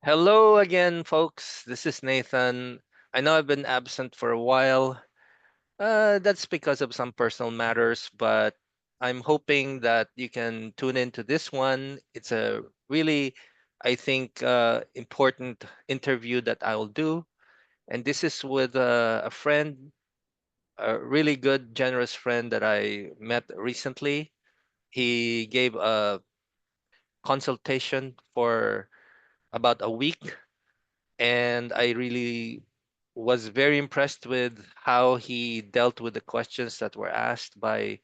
Hello again, folks. This is Nathan. I know I've been absent for a while. That's because of some personal matters, but I'm hoping that you can tune into this one. It's a really, I think, important interview that I will do. And this is with a friend, a really good, generous friend that I met recently. He gave a consultation for about a week, and I really was very impressed with how he dealt with the questions that were asked by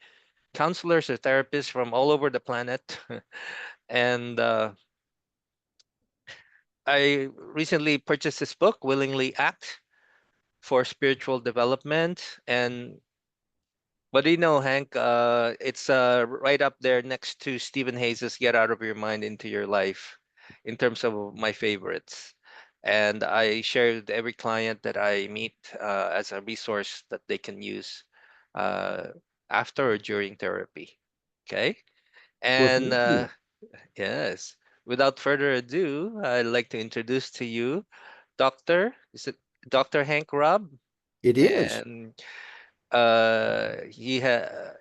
counselors or therapists from all over the planet. and I recently purchased this book, Willingly Act for Spiritual Development. And what do you know, Hank? It's right up there next to Stephen Hayes's Get Out of Your Mind into Your Life in terms of my favorites. And I share with every client that I meet as a resource that they can use uh, after or during therapy. Okay. Well, And thank you. yes, without further ado, I'd like to introduce to you is it Dr. Hank Robb? It is. And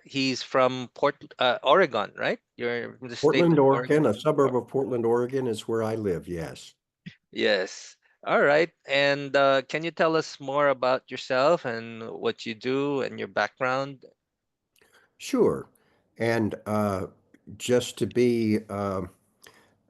he's from Oregon, right? You're from the state Portland, of Oregon, Oregon? a suburb of Portland, Oregon is where I live, yes. Yes. All right. And can you tell us more about yourself and what you do and your background? Sure. And just to be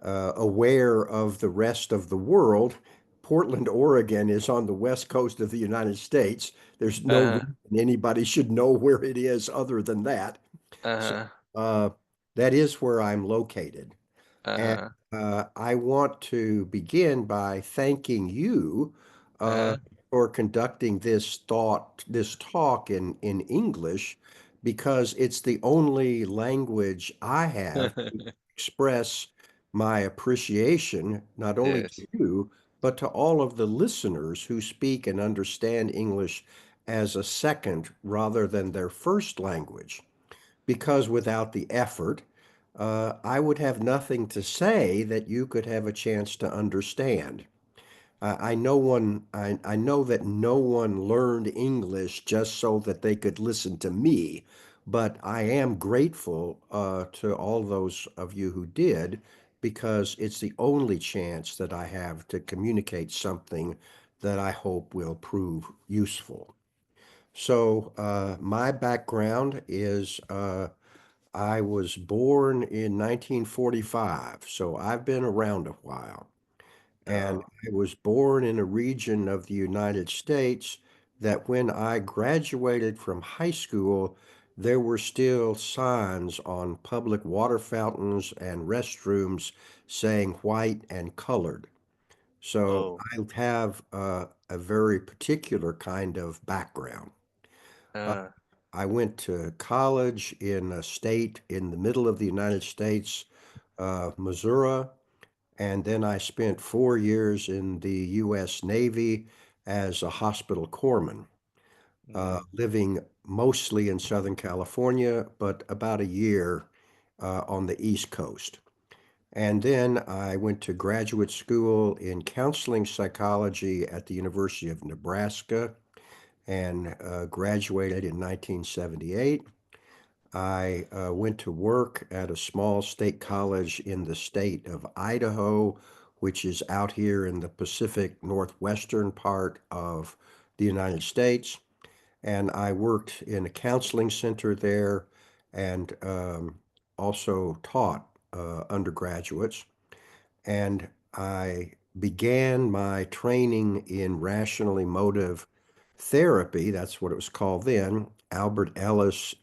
aware of the rest of the world, Portland, Oregon is on the west coast of the United States. There's no Uh-huh. reason anybody should know where it is other than that. So Uh-huh. uh, that is where I'm located. And Uh-huh. I want to begin by thanking you uh, Uh, for conducting this talk in English, because it's the only language I have to express my appreciation, not only to yes. you, but to all of the listeners who speak and understand English as a second rather than their first language, because without the effort, I would have nothing to say that you could have a chance to understand. I know that no one learned English just so that they could listen to me, but I am grateful to all those of you who did, because it's the only chance that I have to communicate something that I hope will prove useful. So, my background is I was born in 1945, so I've been around a while. And Oh. I was born in a region of the United States that when I graduated from high school, there were still signs on public water fountains and restrooms saying white and colored. So Oh. I have a very particular kind of background. Uh, Uh, I went to college in a state in the middle of the United States, Missouri, and then I spent 4 years in the U.S. Navy as a hospital corpsman, mm, living mostly in Southern California, but about a year on the East Coast. And then I went to graduate school in counseling psychology at the University of Nebraska and graduated in 1978. I went to work at a small state college in the state of Idaho, which is out here in the Pacific Northwestern part of the United States. And I worked in a counseling center there and also taught undergraduates. And I began my training in rational emotive therapy. That's what it was called then. Albert Ellis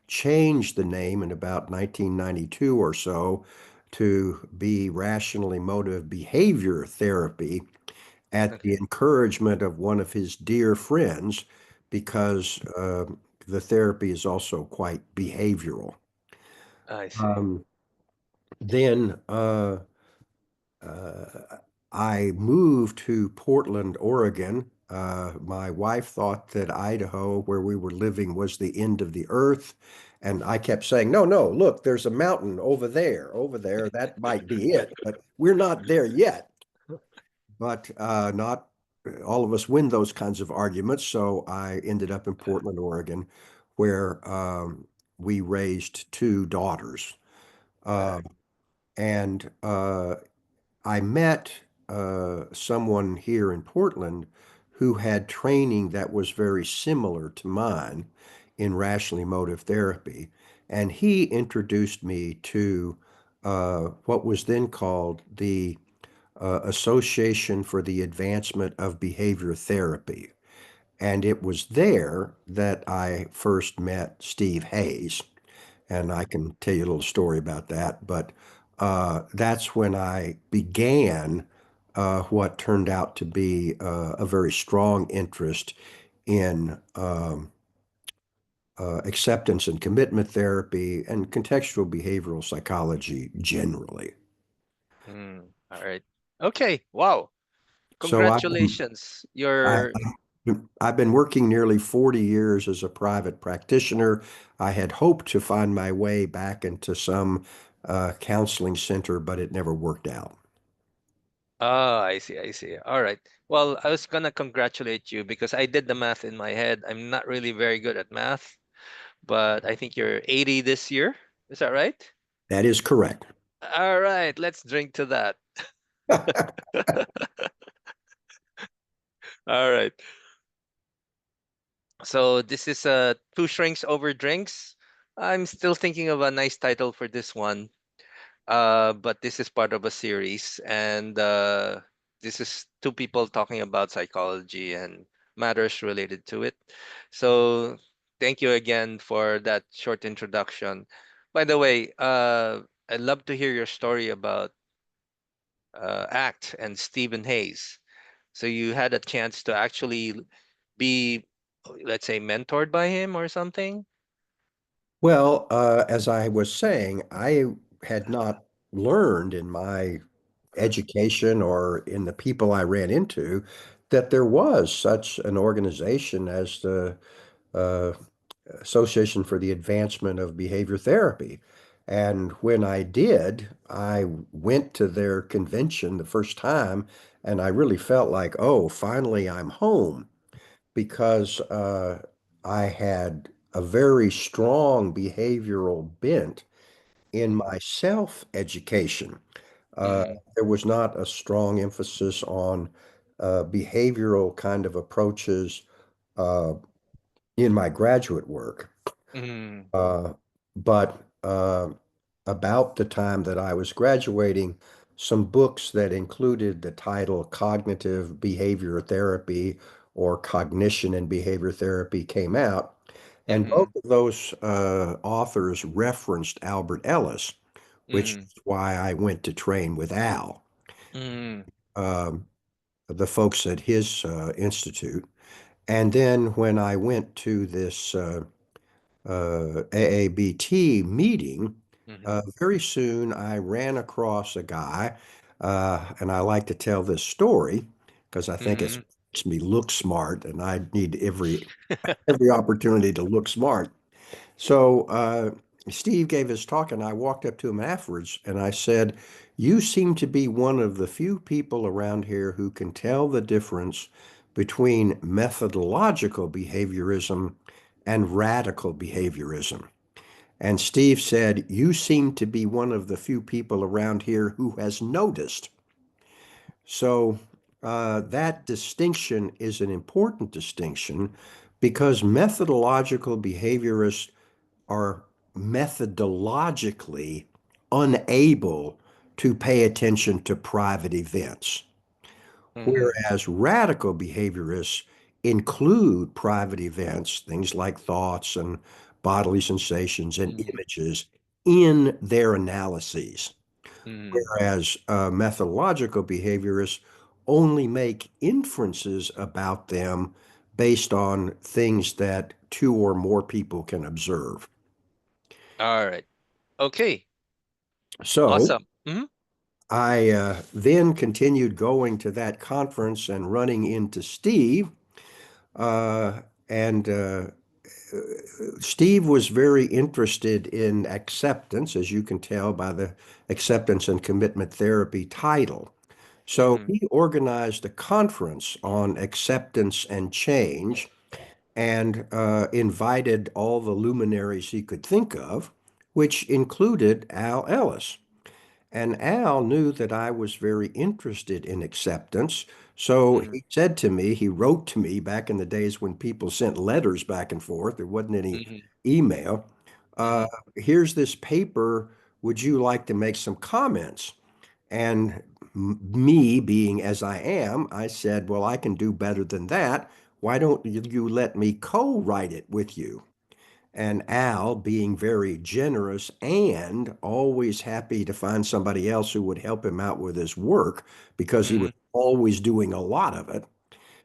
changed the name in about 1992 or so to be rational emotive behavior therapy at the okay. encouragement of one of his dear friends, because the therapy is also quite behavioral. I see. Um, then Uh, I moved to Portland, Oregon. My wife thought that Idaho, where we were living, was the end of the earth. And I kept saying, no, no, look, there's a mountain over there, over there. That might be it, but we're not there yet. but not all of us win those kinds of arguments. So I ended up in Portland, Oregon, where we raised two daughters. Uh, Uh, and I met someone here in Portland who had training that was very similar to mine in rational emotive therapy. And he introduced me to what was then called the Association for the Advancement of Behavior Therapy. And it was there that I first met Steve Hayes. And I can tell you a little story about that. But that's when I began what turned out to be a very strong interest in acceptance and commitment therapy and contextual behavioral psychology generally. all right. Okay. Wow. So Congratulations. I, You're I've been working nearly 40 years as a private practitioner. I had hoped to find my way back into some counseling center, but it never worked out. Oh, I see, I see. All right. Well, I was gonna congratulate you because I did the math in my head. I'm not really very good at math, but I think you're 80 this year. Is that right? That is correct. All right, let's drink to that. All right. So this is two shrinks over drinks. I'm still thinking of a nice title for this one. But this is part of a series, and this is two people talking about psychology and matters related to it. So thank you again for that short introduction. By the way, I'd love to hear your story about ACT and Stephen Hayes. So you had a chance to actually be, let's say, mentored by him or something? Well, as I was saying, I had not learned in my education or in the people I ran into that there was such an organization as the uh, Association for the Advancement of Behavior Therapy. And when I did, I went to their convention the first time, and I really felt like, oh, finally I'm home because I had a very strong behavioral bent in my self-education. Mm-hmm. There was not a strong emphasis on behavioral kind of approaches uh, in my graduate work. Mm-hmm. Uh, but about the time that I was graduating, some books that included the title Cognitive Behavior Therapy or Cognition and Behavior Therapy came out. And Mm-hmm. both of those authors referenced Albert Ellis, which Mm-hmm. is why I went to train with Al, Mm-hmm. um, the folks at his institute. And then when I went to this AABT meeting, Mm-hmm. very soon I ran across a guy, and I like to tell this story because I think it Mm-hmm. makes me look smart, and I need every opportunity to look smart. So Steve gave his talk, and I walked up to him afterwards, and I said, "You seem to be one of the few people around here who can tell the difference between methodological behaviorism and radical behaviorism." And Steve said, "You seem to be one of the few people around here who has noticed." So that distinction is an important distinction because methodological behaviorists are methodologically unable to pay attention to private events, Mm-hmm. whereas radical behaviorists include private events, things like thoughts and bodily sensations and Mm-hmm. images in their analyses, Mm-hmm. whereas methodological behaviorists only make inferences about them based on things that two or more people can observe. All right. Okay. So Awesome. Mm-hmm. I then continued going to that conference and running into Steve. Uh, and Steve was very interested in acceptance, as you can tell by the acceptance and commitment therapy title. So Mhm. he organized a conference on acceptance and change and invited all the luminaries he could think of, which included Al Ellis. And Al knew that I was very interested in acceptance. So Mhm. he said to me, he wrote to me back in the days when people sent letters back and forth, there wasn't any Mhm. email. Uh, Mhm. Here's this paper. Would you like to make some comments? And me being as I am, I said, well, I can do better than that. Why don't you let me co-write it with you? And Al, being very generous and always happy to find somebody else who would help him out with his work because he was Mhm. always doing a lot of it,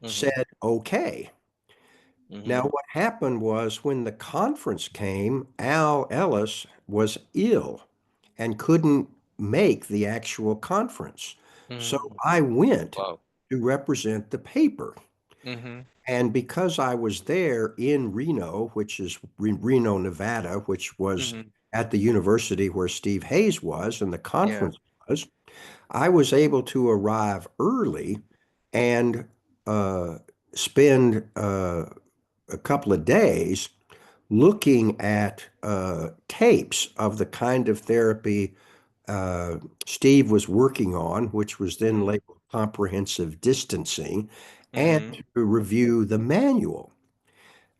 Mhm. said, okay. Now, Mhm. what happened was when the conference came, Al Ellis was ill and couldn't make the actual conference. So Mhm. I went Wow. to represent the paper. Mhm. And because I was there in Reno, which is Reno, Nevada, which was Mhm. at the university where Steve Hayes was and the Yeah. conference was, I was able to arrive early and uh, spend a couple of days looking at tapes of the kind of therapy uh, Steve was working on, which was then Mhm. labeled comprehensive distancing, and Mhm. to review the manual.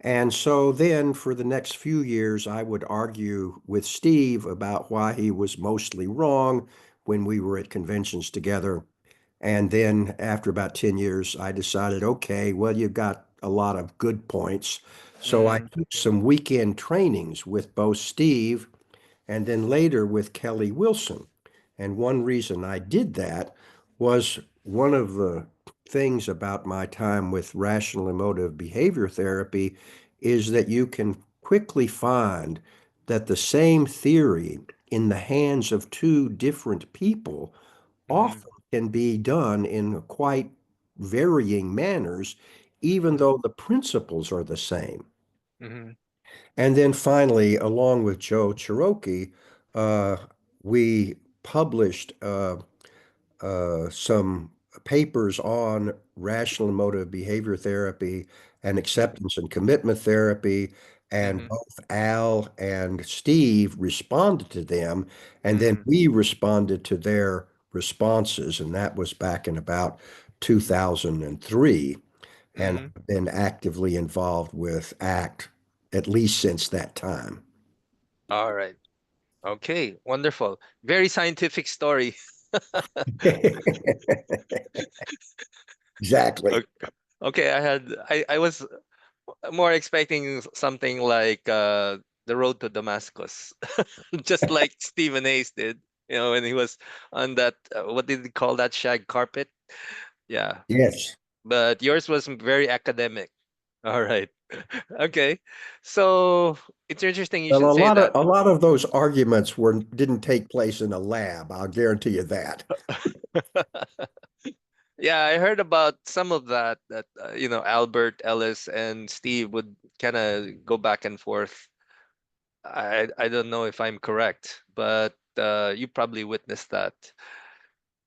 And so then for the next few years, I would argue with Steve about why he was mostly wrong when we were at conventions together. And then after about 10 years, I decided, okay, well, you've got a lot of good points. So I Mhm. took some weekend trainings with both Steve and then later with Kelly Wilson. And one reason I did that was one of the things about my time with rational emotive behavior therapy is that you can quickly find that the same theory in the hands of two different people Mhm. often can be done in quite varying manners, even Mhm. though the principles are the same. Mhm. And then finally, along with Joe Cherokee, uh, we published some papers on rational emotive behavior therapy and Mhm. acceptance and commitment therapy. And Mhm. both Al and Steve responded to them. And then Mhm. we responded to their responses. And that was back in about 2003. And Mhm. I've been actively involved with ACT at least since that time. All right. Okay. Wonderful. Very scientific story. Exactly. Okay. Okay. I was more expecting something like the road to Damascus, just like Stephen Hayes did. When he was on that, what did he call that, shag carpet? Yeah. Yes. But yours was very academic. All right. Okay. So it's interesting you Well, should say that. a lot of those arguments were didn't take place in a lab. I'll guarantee you that. Yeah, I heard about some of that. That Albert Ellis and Steve would kind of go back and forth. I don't know if I'm correct, but you probably witnessed that.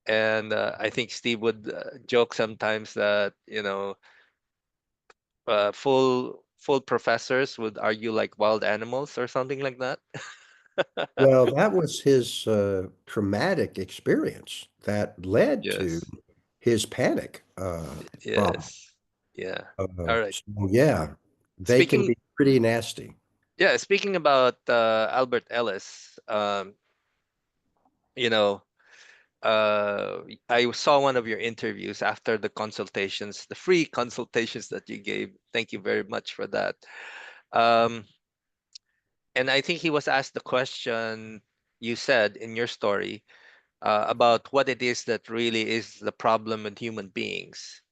And I think Steve would joke sometimes that full professors would argue like wild animals or something like that. Well, that was his traumatic experience that led to Yes. his panic problem. Yes. Yeah. All right. So yeah, they can Speaking, be pretty nasty. yeah, speaking about Albert Ellis, you know, I saw one of your interviews after the consultations, the free consultations that you gave. Thank you very much for that. Um, and I think he was asked the question you said in your story about what it is that really is the problem with human beings.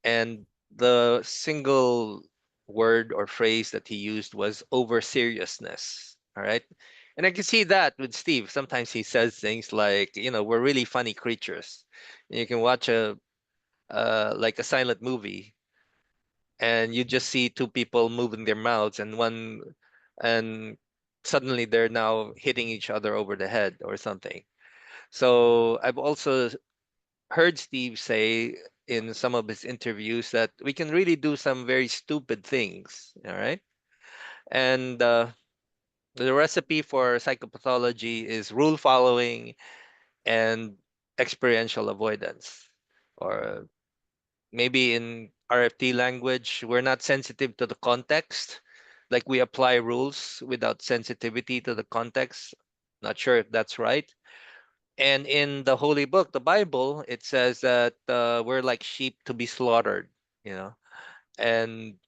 And the single word or phrase that he used was over seriousness. All right. And I can see that with Steve. Sometimes he says things like, we're really funny creatures. And you can watch like a silent movie and you just see two people moving their mouths and suddenly they're now hitting each other over the head or something. So I've also heard Steve say in some of his interviews that we can really do some very stupid things. All right. And the recipe for psychopathology is rule following and experiential avoidance. Or maybe in RFT language, we're not sensitive to the context. Like we apply rules without sensitivity to the context. Not sure if that's right. And in the holy book, the Bible, it says that we're like sheep to be slaughtered, you know. And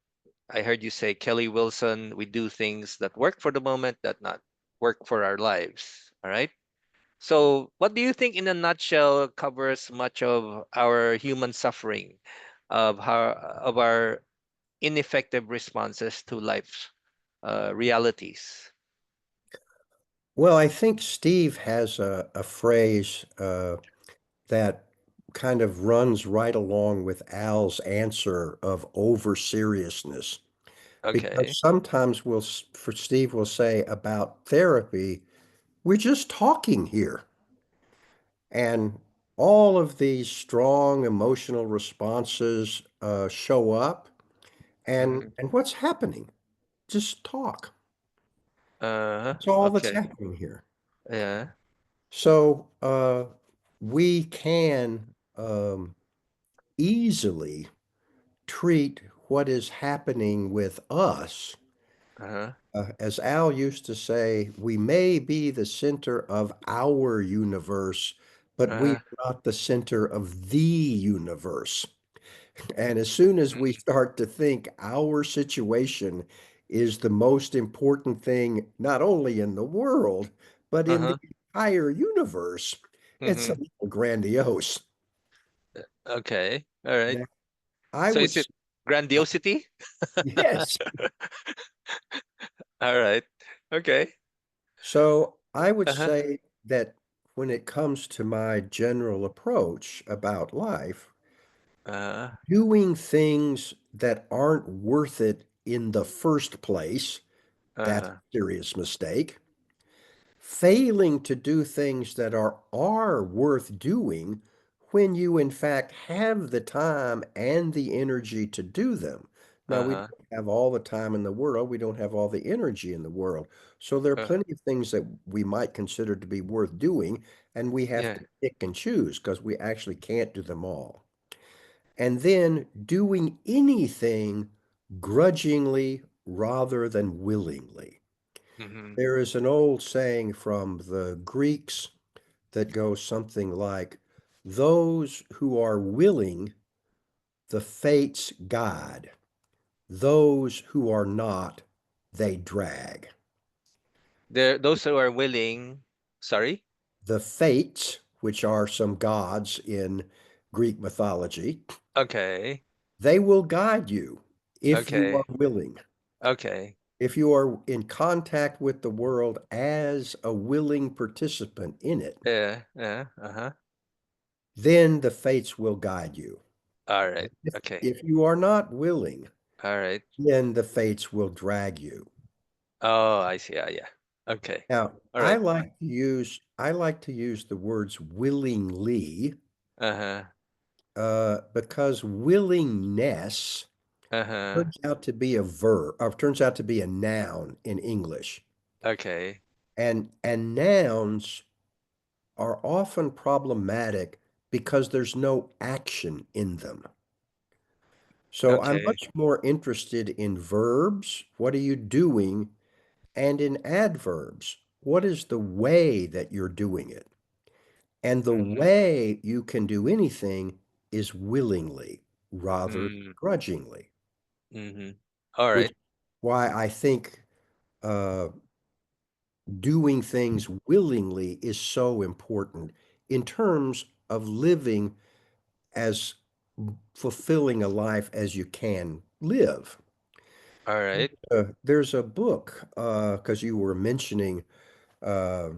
I heard you say, Kelly Wilson, we do things that work for the moment, that not work for our lives. All right. So, what do you think, in a nutshell, covers much of our human suffering, of our ineffective responses to life's realities? Well, I think Steve has a phrase that kind of runs right along with Al's answer of over seriousness. Okay. Because sometimes for Steve will say about therapy, we're just talking here. And all of these strong emotional responses show up. And Hmm. and what's happening? Just talk. That's all that's Okay. happening here. Yeah. So we can easily treat what is happening with us. Uh-huh. As Al used to say, we may be the center of our universe, but we Uh-huh. are not the center of the universe. And as soon as we Mhm. start to think our situation is the most important thing, not only in the world, but in the Uh-huh. entire universe, it's a Hmm. little grandiose. Okay. All right. Now, I So would, is it grandiosity? yes. All right. Okay. So I would Uh-huh. say that when it comes to my general approach about life, Uh, doing things that aren't worth it in the first place, that's a uh-huh. serious mistake. Failing to do things that are worth doing when you in fact have the time and the energy to do them. Now, we Uh-huh. don't have all the time in the world. We don't have all the energy in the world. So there are Uh, plenty of things that we might consider to be worth doing, and we have yeah. to pick and choose because we actually can't do them all. And then doing anything grudgingly rather than willingly. Mm-hmm. There is an old saying from the Greeks that goes something like, those who are willing, the fates guide. Those who are not, they drag. There, those who are willing. Sorry. The fates, which are some gods in Greek mythology, Okay. they will guide you if you are Okay. willing. Okay. If you are in contact with the world as a willing participant in it, Yeah. Yeah. Uh-huh. then the fates will guide you. All right. If, Okay. if you are not willing, All right. then the fates will drag you. Oh, I see. Yeah. Okay. Now, All right. I like to use the words willingly Uh-huh. because willingness Uh-huh. turns out to be a verb, or turns out to be a noun in English. Okay. And nouns are often problematic because there's no action in them. So I'm Okay. much more interested in verbs. What are you doing? And in adverbs, what is the way that you're doing it? And the Mm-hmm. way you can do anything is willingly rather than Mm, grudgingly, mm-hmm. All which right. is why I think uh, doing things willingly is so important in terms of living as fulfilling a life as you can live. All right. There's a book, because you were mentioning uh,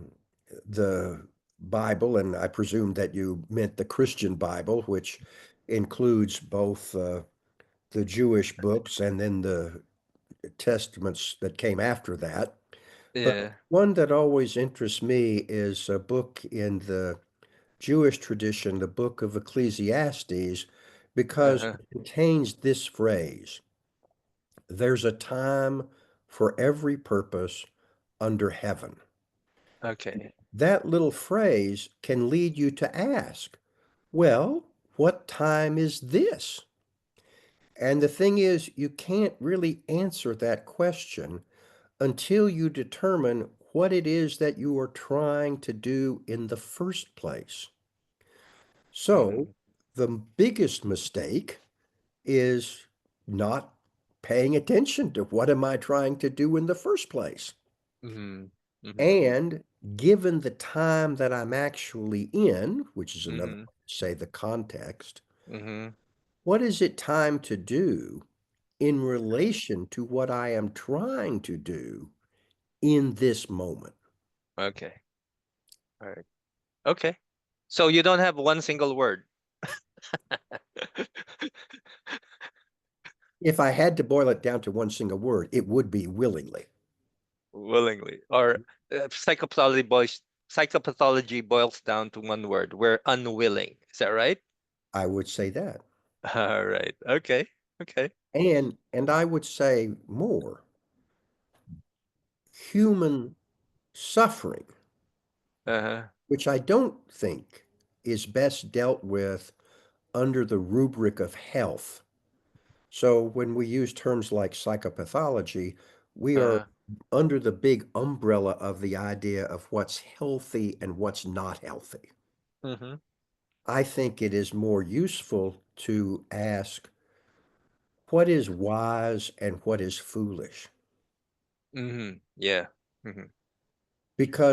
the Bible, and I presume that you meant the Christian Bible, which includes both the Jewish books and then the testaments that came after that. But Yeah. one that always interests me is a book in the Jewish tradition, the book of Ecclesiastes, because Uh-huh. it contains this phrase: there's a time for every purpose under heaven. Okay. That little phrase can lead you to ask, well, what time is this? And the thing is, you can't really answer that question until you determine what it is that you are trying to do in the first place. So, Mm-hmm. the biggest mistake is not paying attention to what am I trying to do in the first place. Mm-hmm. Mm-hmm. And given the time that I'm actually in, which is another Mm-hmm. way to say the context, Mm-hmm. what is it time to do in relation to what I am trying to do in this moment? Okay. All right. Okay. So you don't have one single word. If I had to boil it down to one single word, it would be willingly. Willingly. Or psychopathology boils down to one word. We're unwilling. Is that right? I would say that. All right. Okay. Okay. And I would say more, human suffering, Uh-huh. which I don't think is best dealt with under the rubric of health. So when we use terms like psychopathology, we are Uh-huh. under the big umbrella of the idea of what's healthy and what's not healthy. Mm-hmm. I think it is more useful to ask what is wise and what is foolish, Mm-hmm. Yeah. Mm-hmm.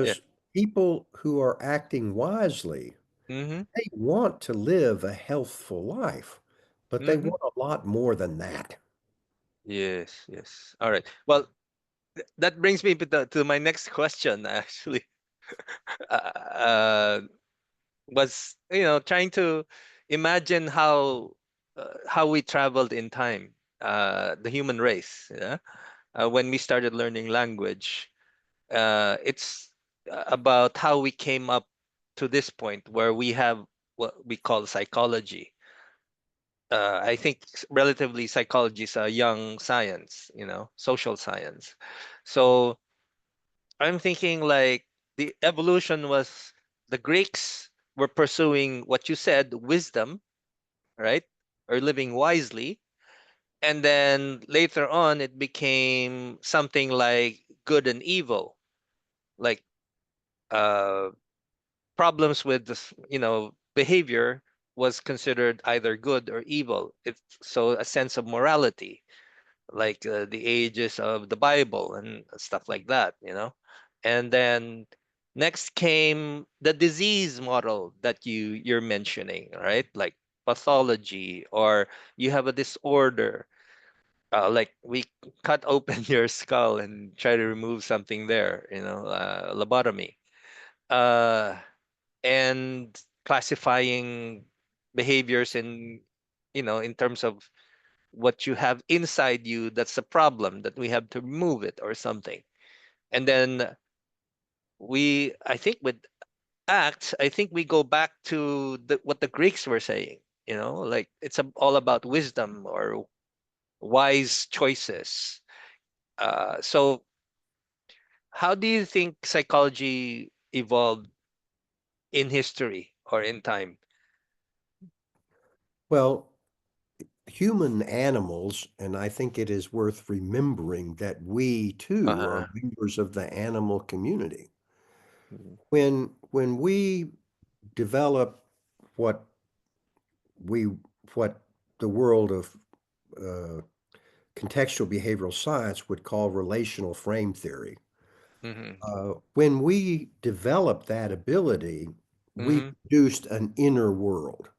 Yeah. because people who are acting wisely, Mm-hmm. they want to live a healthful life, but they Mm-hmm. want a lot more than that. Yes. Yes. All right. Well, that brings me to my next question, actually. Uh, was trying to imagine how we traveled in time, the human race, yeah, when we started learning language. It's about how we came up to this point where we have what we call psychology. I think relatively psychology is a young science, social science. So I'm thinking like the evolution was the Greeks were pursuing what you said, wisdom, right? Or living wisely. And then later on, it became something like good and evil, like uh, problems with this, behavior was considered either good or evil. It's so a sense of morality, like the ages of the Bible and stuff like that. And then next came the disease model that you're mentioning, right? Like pathology, or you have a disorder, like we cut open your skull and try to remove something there, lobotomy, uh, and classifying behaviors in terms of what you have inside you that's a problem that we have to remove it or something. And then I think with acts, I think we go back to what the Greeks were saying, like it's all about wisdom or wise choices. So how do you think psychology evolved in history or in time? Well, human animals, and I think it is worth remembering that we too are Uh-huh. members of the animal community. Mhm. When we develop what we what the world of uh, contextual behavioral science would call relational frame theory, Mhm. when we developed that ability, we Mhm. produced an inner world.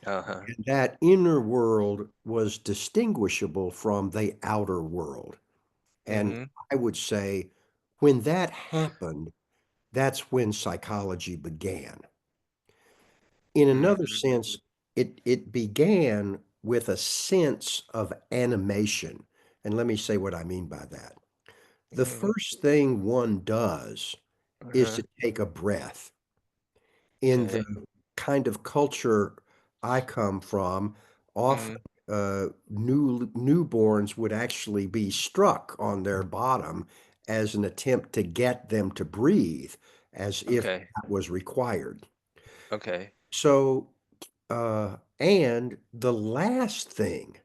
Uh-huh. And that inner world was distinguishable from the outer world. And Mhm. I would say when that happened, that's when psychology began. In another Mhm. sense, it began with a sense of animation. And let me say what I mean by that. The Mhm. first thing one does is Uh-huh. to take a breath. In the Okay. kind of culture I come from, often Mhm. newborns would actually be struck on their bottom as an attempt to get them to breathe, as if Okay. that was required. Okay. So, and the last thing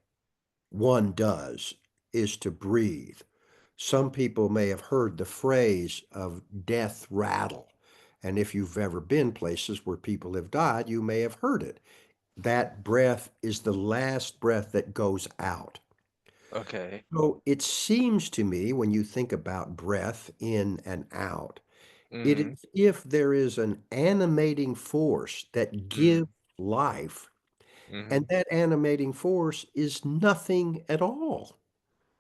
one does is to breathe. Some people may have heard the phrase of death rattle. And if you've ever been places where people have died, you may have heard it. That breath is the last breath that goes out. Okay. So it seems to me when you think about breath in and out, it Mhm. is if there is an animating force that gives Mhm. life, and Mhm. that animating force is nothing at all.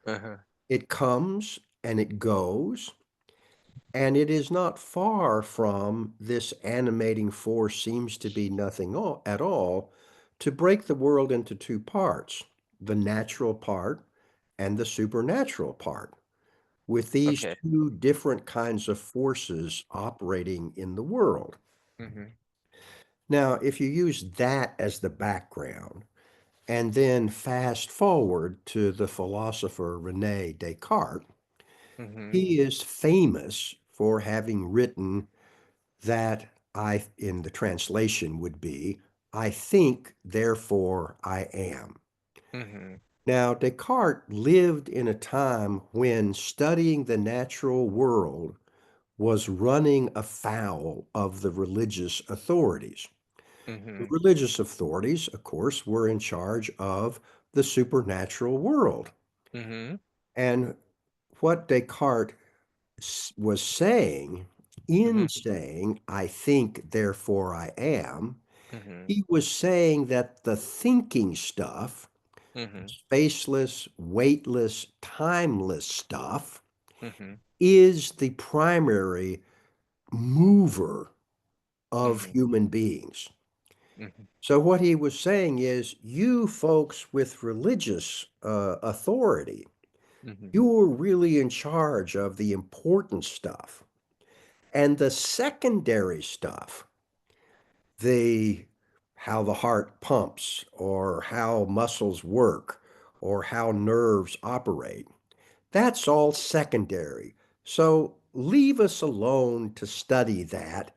Uh-huh. It comes and it goes, and it is not far from this animating force seems to be nothing at all to break the world into two parts, the natural part and the supernatural part, with these Okay. two different kinds of forces operating in the world. Mhm. Now, if you use that as the background, and then fast forward to the philosopher Rene Descartes, Mhm. he is famous for having written that in the translation would be, I think, therefore I am. Mhm. Now, Descartes lived in a time when studying the natural world was running afoul of the religious authorities. The Mhm. religious authorities, of course, were in charge of the supernatural world. Mhm. And what Descartes was saying, in Mhm. saying, I think, therefore I am, Mhm. he was saying that the thinking stuff, Mhm. spaceless, weightless, timeless stuff, Mhm. is the primary mover of Mhm. human beings. Mhm. So, what he was saying is, you folks with religious authority, Mhm. you're really in charge of the important stuff. And the secondary stuff, the how the heart pumps or how muscles work or how nerves operate, that's all secondary. So leave us alone to study that,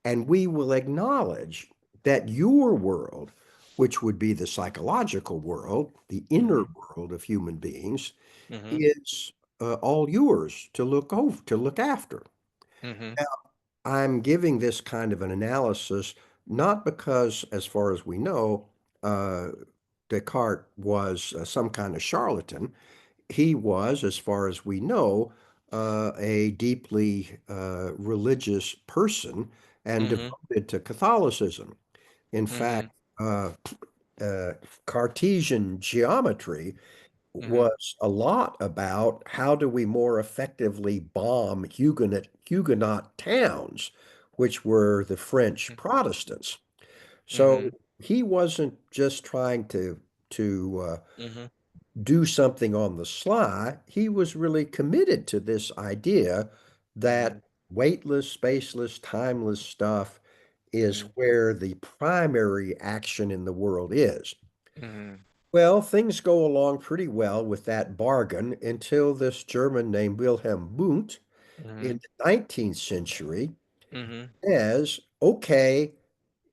and we will acknowledge that your world, which would be the psychological world, the inner Mhm. world of human beings, Mhm. is all yours to look over, to look after. Mhm. I'm giving this kind of an analysis not because, as far as we know, uh, Descartes was some kind of charlatan. He was, as far as we know, a deeply religious person and Mhm. devoted to Catholicism. In fact, Mhm. uh, Cartesian geometry Mhm. was a lot about how do we more effectively bomb Huguenot towns, which were the French Protestants. So Mhm. he wasn't just trying to Mhm. do something on the sly. He was really committed to this idea that Mhm. weightless, spaceless, timeless stuff is Mhm. where the primary action in the world is. Mhm. Well, things go along pretty well with that bargain until this German named Wilhelm Wundt in Mhm. the 19th century Mhm. says, okay,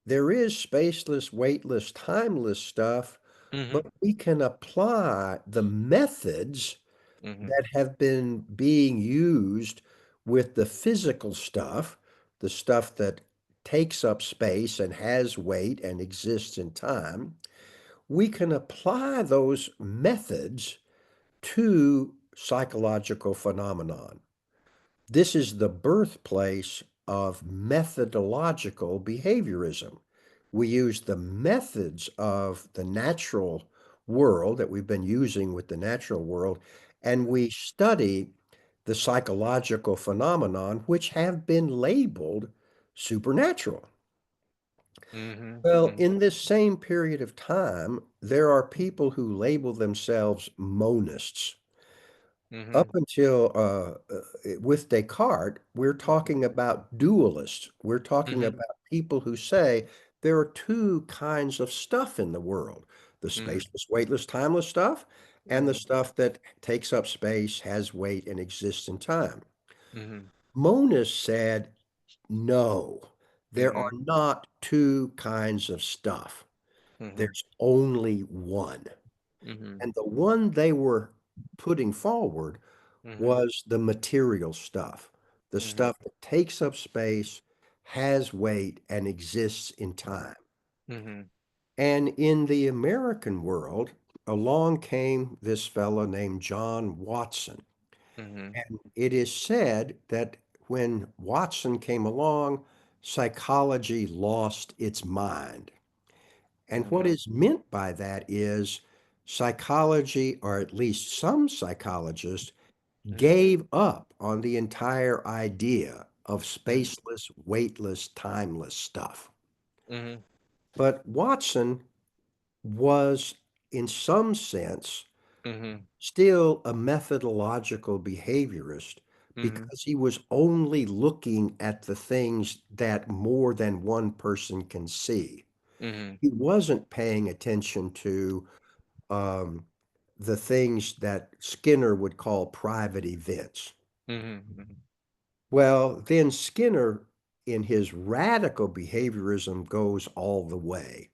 there is spaceless, weightless, timeless stuff, but Mhm. we can apply the methods Mhm. that have been being used with the physical stuff, the stuff that takes up space and has weight and exists in time. We can apply those methods to psychological phenomenon. This is the birthplace of methodological behaviorism. We use the methods of the natural world that we've been using with the natural world, and we study the psychological phenomenon which have been labeled supernatural. Mhm. Well, Mhm. in this same period of time, there are people who label themselves monists. Up Mhm. until with Descartes, we're Mhm. talking about dualists. We're talking Mhm. about people who say there are two kinds of stuff in the world, the Mhm. spaceless, weightless, timeless stuff, and the Mhm. stuff that takes up space, has weight, and exists in time. Mhm. Moniz said, no, there are Mhm. not two kinds of stuff. Mhm. There's only one. Mhm. And the one they were putting forward Mhm. was the material stuff, the Mhm. stuff that takes up space, has weight, and exists in time. Mhm. And in the American world, along came this fellow named John Watson. Mhm. And it is said that when Watson came along, psychology lost its mind. And what Mhm. is meant by that is psychology, or at least some psychologists, Mhm. gave up on the entire idea of Mhm. spaceless, weightless, timeless stuff. Mhm. But Watson was, in some sense, Mhm. still a methodological behaviorist Mhm. because he was only looking at the things that more than one person can see. Mhm. He wasn't paying attention to um, the things that Skinner would call private events. Mhm. Well, then Skinner, in his radical behaviorism, goes all the way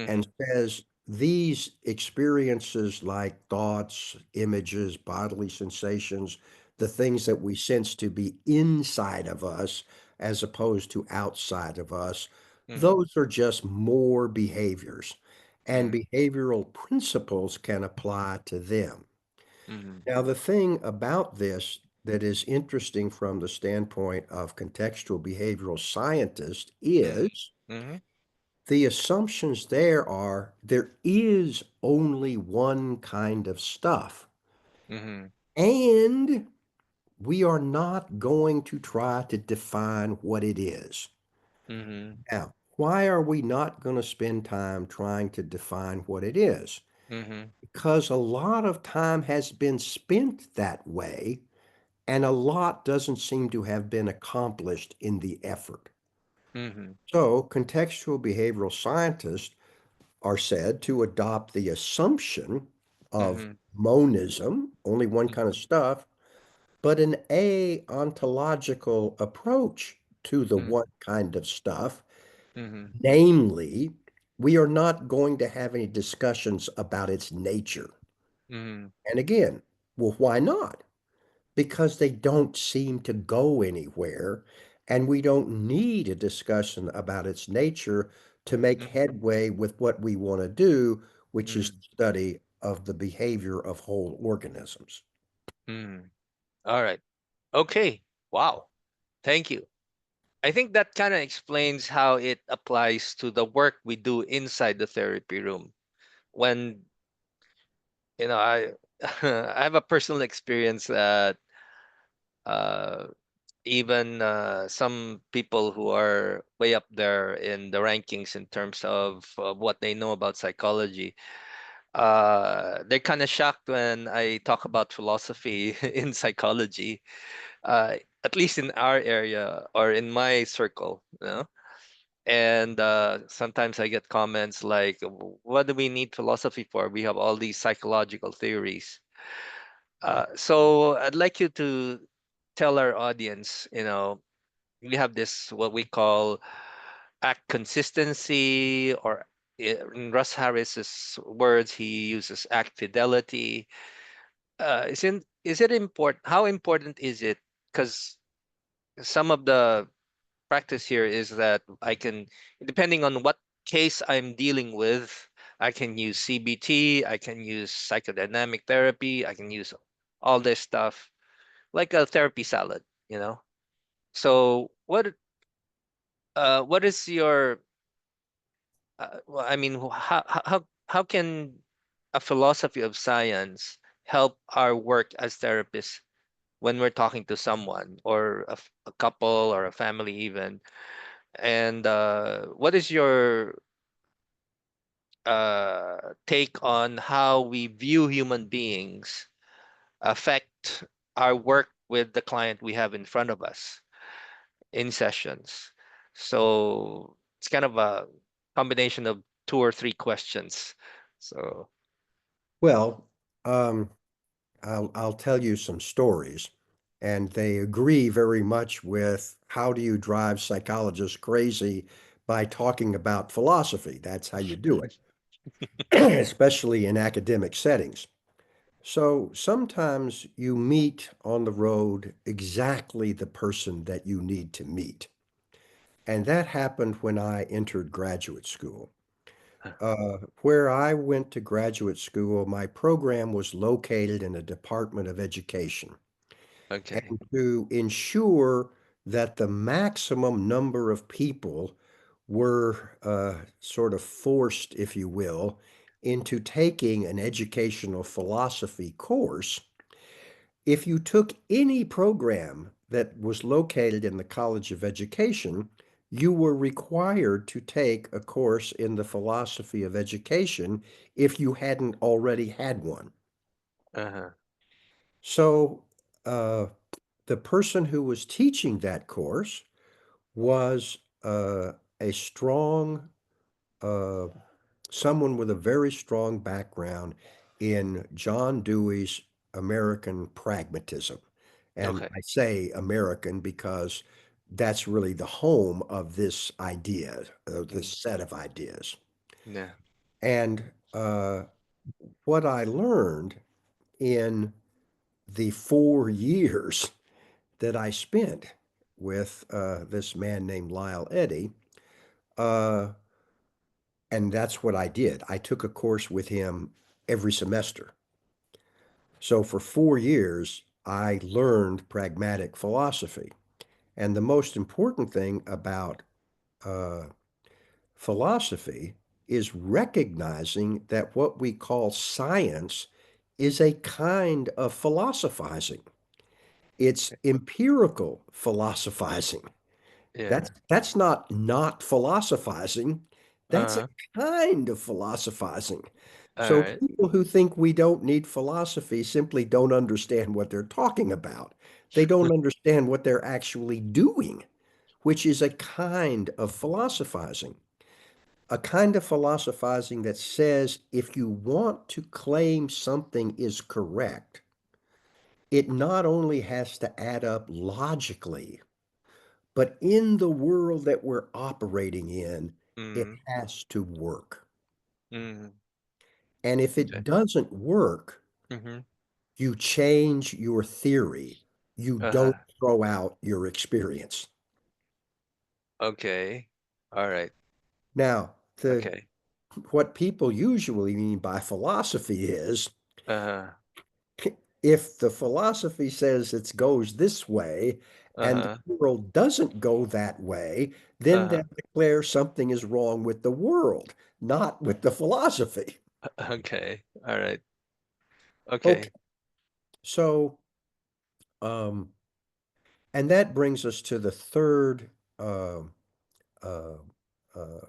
and Mhm. says these experiences, like thoughts, images, bodily sensations, the things that we sense to be inside of us as opposed to outside of us, Mhm. those are just more behaviors, and Mhm. behavioral principles can apply to them. Mhm. Now, the thing about this that is interesting from the standpoint of contextual behavioral scientists Mhm. is Mhm. the assumptions there is only one kind of stuff, Mhm. and we are not going to try to define what it is. Mhm. Now, why are we not going to spend time trying to define what it is? Mhm. Because a lot of time has been spent that way, and a lot doesn't seem to have been accomplished in the effort. Mhm. So, contextual behavioral scientists are said to adopt the assumption of Mhm. monism, only one kind of Mhm. stuff, but an ontological approach to the Mhm. one kind of stuff. Mhm. Namely, we are not going to have any discussions about its nature. Mhm. And again, well, why not? Because they don't seem to go anywhere, and we don't need a discussion about its nature to make Mhm. headway with what we want to do, which is Mhm. the study of the behavior of whole organisms. Mhm. All right. Okay. Wow. Thank you. I think that kind of explains how it applies to the work we do inside the therapy room. When, I I have a personal experience that uh even some people who are way up there in the rankings in terms of what they know about psychology, they're kind of shocked when I talk about philosophy in psychology, uh, at least in our area or in my circle, and sometimes I get comments like, what do we need philosophy for? We have all these psychological theories." So I'd like you to tell our audience, we have this what we call act consistency, or in Russ Harris's words, he uses act fidelity. Is it important? How important is it? Because some of the practice here is that I can, depending on what case I'm dealing with, I can use CBT, I can use psychodynamic therapy, I can use all this stuff like a therapy salad, you know? So what is your well, I mean, how can a philosophy of science help our work as therapists when we're talking to someone, or a couple or a family even? And what is your take on how we view human beings affect our work with the client we have in front of us in sessions? So it's kind of a combination of two or three questions. So, Well, um, I'll tell you some stories, and they agree very much with how do you drive psychologists crazy by talking about philosophy. That's how you do it, especially in academic settings. So sometimes you meet on the road exactly the person that you need to meet. And that happened when I entered graduate school. Where I went to graduate school, my program was located in a Department of Education. okay. And to ensure that the maximum number of people were sort of forced, if you will, into taking an educational philosophy course, if you took any program that was located in the College of Education, you were required to take a course in the philosophy of education if you hadn't already had one. Uh-huh. So, the person who was teaching that course was a strong, uh, someone with a very strong background in John Dewey's American pragmatism. And Okay. I say American because that's really the home of this idea, of this Mm, set of ideas. yeah. And what I learned in the 4 years that I spent with this man named Lyle Eddy, uh, and that's what I did. I took a course with him every semester. So for 4 years, I learned pragmatic philosophy. And the most important thing about uh, philosophy is recognizing that what we call science is a kind of philosophizing. It's empirical philosophizing. Yeah. That's not philosophizing. That's a Uh-huh. kind of philosophizing. All So right. people who think we don't need philosophy simply don't understand what they're talking about. They don't understand what they're actually doing, which is a kind of philosophizing. A kind of philosophizing that says if you want to claim something is correct, it not only has to add up logically, but in the world that we're operating in, it Mm, has to work. mm, And if it okay. doesn't work, Mm-hmm. you change your theory. You Uh-huh. don't throw out your experience. Okay. All right. Now, the Okay. what people usually mean by philosophy is Uh-huh. if the philosophy says it goes this way and Uh-huh. the world doesn't go that way, then Uh-huh. that declares something is wrong with the world, not with the philosophy. Okay. All right. Okay. Okay, so um, and that brings us to the third uh, uh, uh,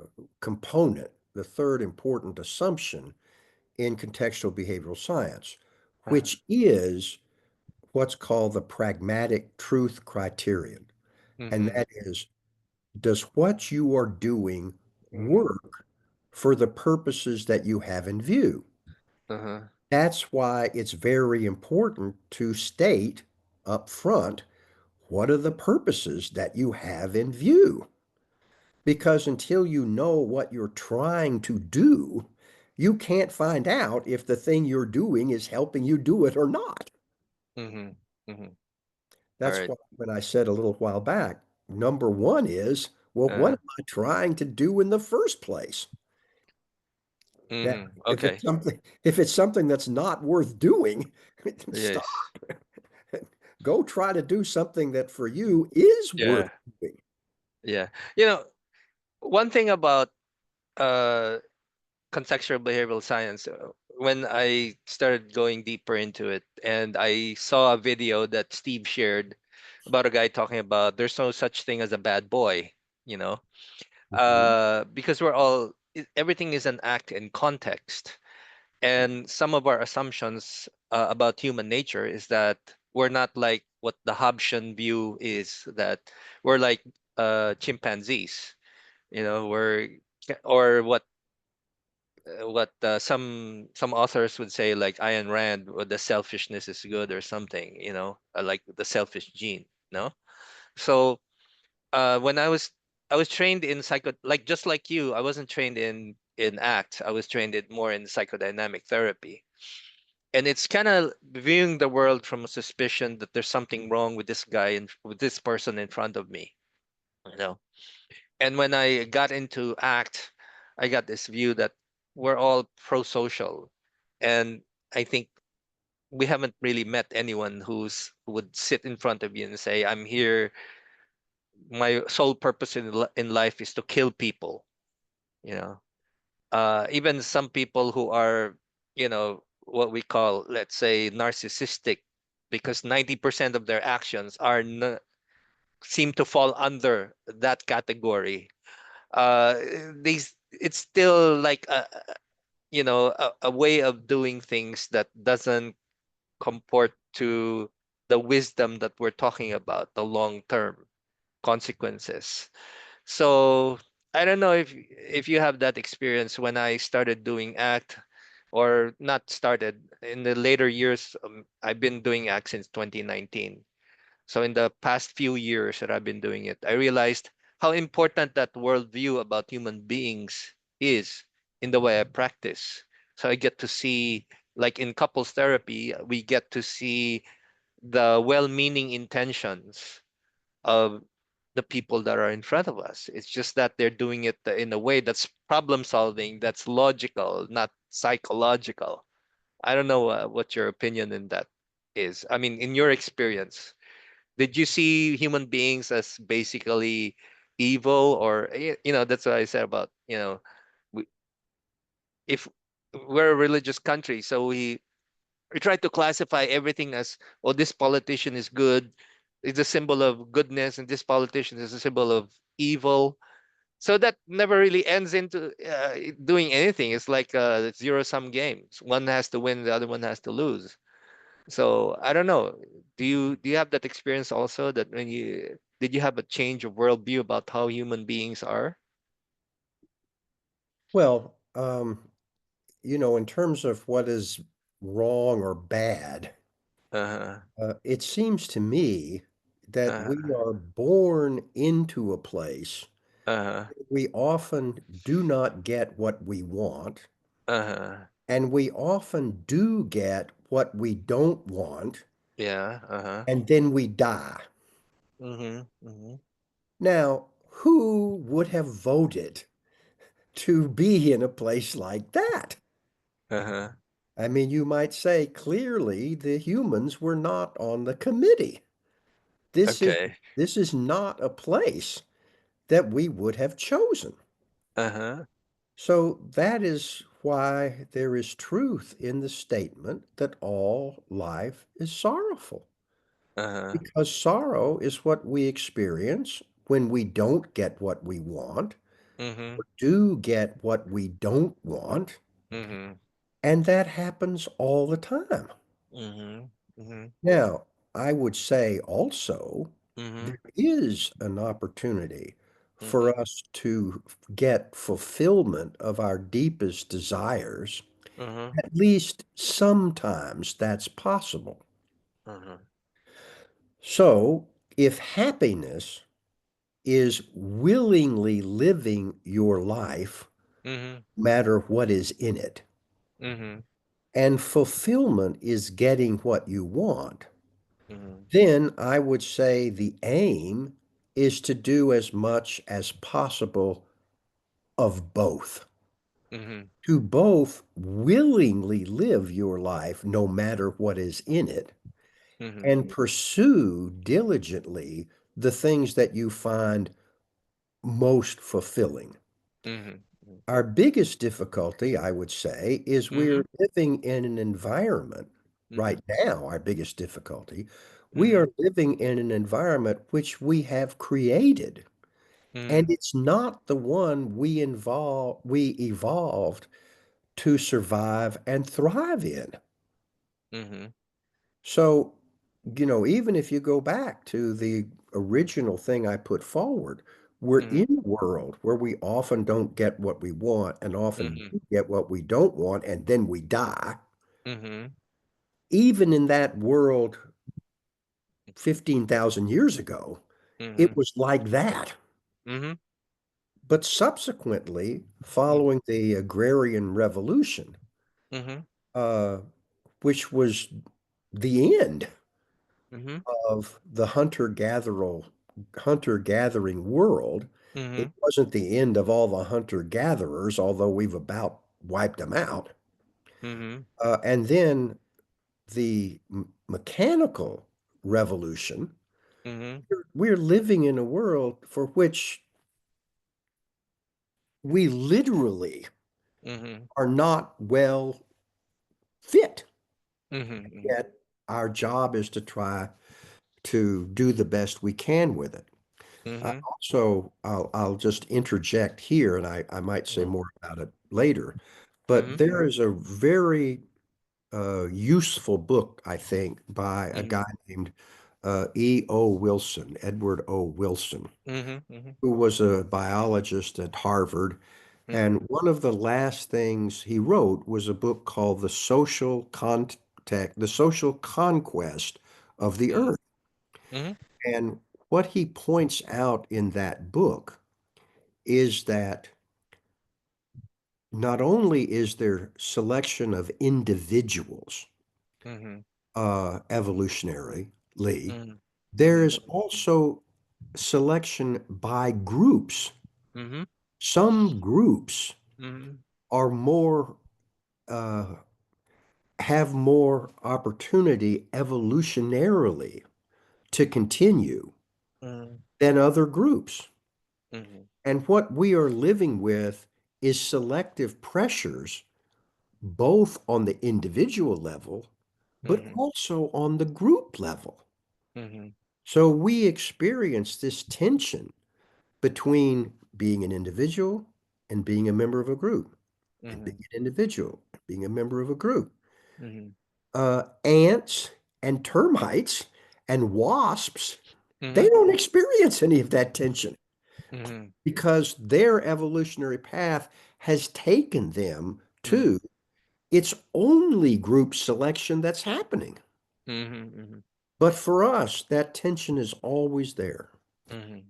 component, the third important assumption in contextual behavioral science, Uh-huh. which is what's called the pragmatic truth criterion. And Mm-hmm. that is, does what you are doing Mm-hmm. work for the purposes that you have in view? Uh-huh. That's why it's very important to state up front what are the purposes that you have in view? Because until you know what you're trying to do, you can't find out if the thing you're doing is helping you do it or not. Mm-hmm. Mm-hmm. All That's right. why when I said a little while back, number one is, well, what Uh, am I trying to do in the first place? Now, mm-hmm. Okay. if it's something that's not worth doing, stop. Yes. Go try to do something that for you is worth Yeah. doing. Yeah. You know, one thing about uh contextual behavioral science, when I started going deeper into it, and I saw a video that Steve shared about a guy talking about there's no such thing as a bad boy, you know, Mhm. because we're all everything is an act in context, and some of our assumptions about human nature is that we're not like what the Hobbesian view is, that we're like chimpanzees, you know, we're or what some authors would say, like Ayn Rand, the selfishness is good or something, like the selfish gene, no? So when I was trained in like just like you, I wasn't trained in ACT. I was trained in more in psychodynamic therapy. And it's kind of viewing the world from a suspicion that there's something wrong with this guy and with this person in front of me, you know. And when I got into ACT, I got this view that we're all pro-social. And I think we haven't really met anyone who would sit in front of you and say, I'm here, my sole purpose in life is to kill people, you know. Even some people who are, what we call, let's say, narcissistic, because 90% of their actions seem to fall under that category. Uh, these It's still like a way of doing things that doesn't comport to the wisdom that we're talking about, the long term consequences. So I don't know if you have that experience. When I started doing ACT, or not started, in the later years, I've been doing ACT since 2019. So in the past few years that I've been doing it, I realized how important that worldview about human beings is in the way I practice. So I get to see, like in couples therapy, we get to see the well-meaning intentions of the people that are in front of us. It's just that they're doing it in a way that's problem solving, that's logical, not psychological. I don't know what your opinion in that is. I mean, in your experience, did you see human beings as basically evil, or that's what I said about, we, if we're a religious country, so we try to classify everything as, oh, this politician is good, is a symbol of goodness, and this politician is a symbol of evil. So that never really ends into doing anything. It's like zero sum games. One has to win, the other one has to lose. So I don't know. Do you have that experience also, that when you did you have a change of worldview about how human beings are? Well, in terms of what is wrong or bad, Uh-huh. it seems to me that we Uh-huh. are born into a place. Uh-huh. We often do not get what we want, Uh-huh. and we often do get what we don't want, Yeah. Uh-huh. and then we die. Mm-hmm. Mm-hmm. Now, who would have voted to be in a place like that? Uh-huh. I mean, you might say clearly the humans were not on the committee. This is Okay. this is not a place that we would have chosen. Uh-huh. So that is why there is truth in the statement that all life is sorrowful, Uh-huh. because sorrow is what we experience when we don't get what we want, Mm-hmm. do get what we don't want, Mm-hmm. and that happens all the time. Mm-hmm. Mm-hmm. Now, I would say also Mm-hmm. there is an opportunity Mm-hmm. for us to get fulfillment of our deepest desires. Mm-hmm. At least sometimes that's possible. Mm-hmm. So, if happiness is willingly living your life, Mm-hmm. no matter what is in it, Mm-hmm. and fulfillment is getting what you want, Mm-hmm. then I would say the aim is to do as much as possible of both. Mm-hmm. To both willingly live your life, no matter what is in it, Mm-hmm. and pursue diligently the things that you find most fulfilling. Mm-hmm. Our biggest difficulty, I would say, is Mm-hmm. we're living in an environment Mm-hmm. right now. Our biggest difficulty, we Mm-hmm. are living in an environment which we have created, and Mm-hmm. it's not the one we evolved to survive and thrive in. Mm-hmm. So, even if you go back to the original thing I put forward, we're Mm-hmm. in a world where we often don't get what we want and often Mhm. do get what we don't want, and then we die. Mhm. Even in that world 15,000 years ago, it Mhm. was like that. Mhm. But subsequently, Mhm. following the agrarian revolution, Mhm. uh, which was the end Mhm. of the hunter-gathering world, it Mhm. wasn't the end of all the hunter-gatherers, although we've about wiped them out. Mhm. And then the mechanical revolution, Mhm. we're living in a world for which we literally Mhm. are not well fit. Mhm. Yet our job is to try to do the best we can with it. Mhm. Also, I'll just interject here, and I might say Mhm. more about it later, but Mhm. there is a very useful book, I think, by a Mhm. guy named E.O. Wilson, Edward O. Wilson, Mhm. Mhm. who was a biologist at Harvard. Mhm. And one of the last things he wrote was a book called The Social Conquest of the Mhm. Earth. Mhm. And what he points out in that book is that not only is there selection of individuals Mhm. evolutionarily, Mhm. there is also selection by groups. Mhm. Some groups Mhm. are more uh, have more opportunity evolutionarily to continue Mhm. than other groups. Mhm. And what we are living with is selective pressures, both on the individual level, but Mhm. also on the group level. Mhm. So we experience this tension between being an individual and being a member of a group, and being Mhm. an individual and being a member of a group. Mhm. Ants and termites and wasps, they Mhm. don't experience any of that tension Mhm. because their evolutionary path has taken them Mhm. to it's only group selection that's happening. Mhm. Mhm. But for us, that tension is always there. Mhm.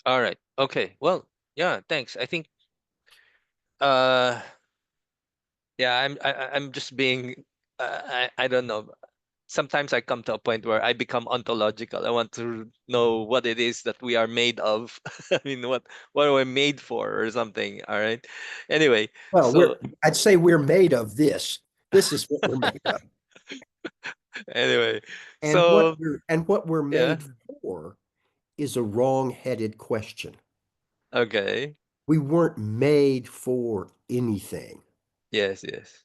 All right. Okay. Well, yeah, thanks. I think uh yeah, I'm just being I don't know. Sometimes I come to a point where I become ontological. I want to know what it is that we are made of. I mean, what are we made for or something, all right? Anyway, Well, so I'd say we're made of this. This is what we're made of. anyway, And what so we're yeah. made for is a wrong-headed question. Okay. We weren't made for anything, Yes, yes.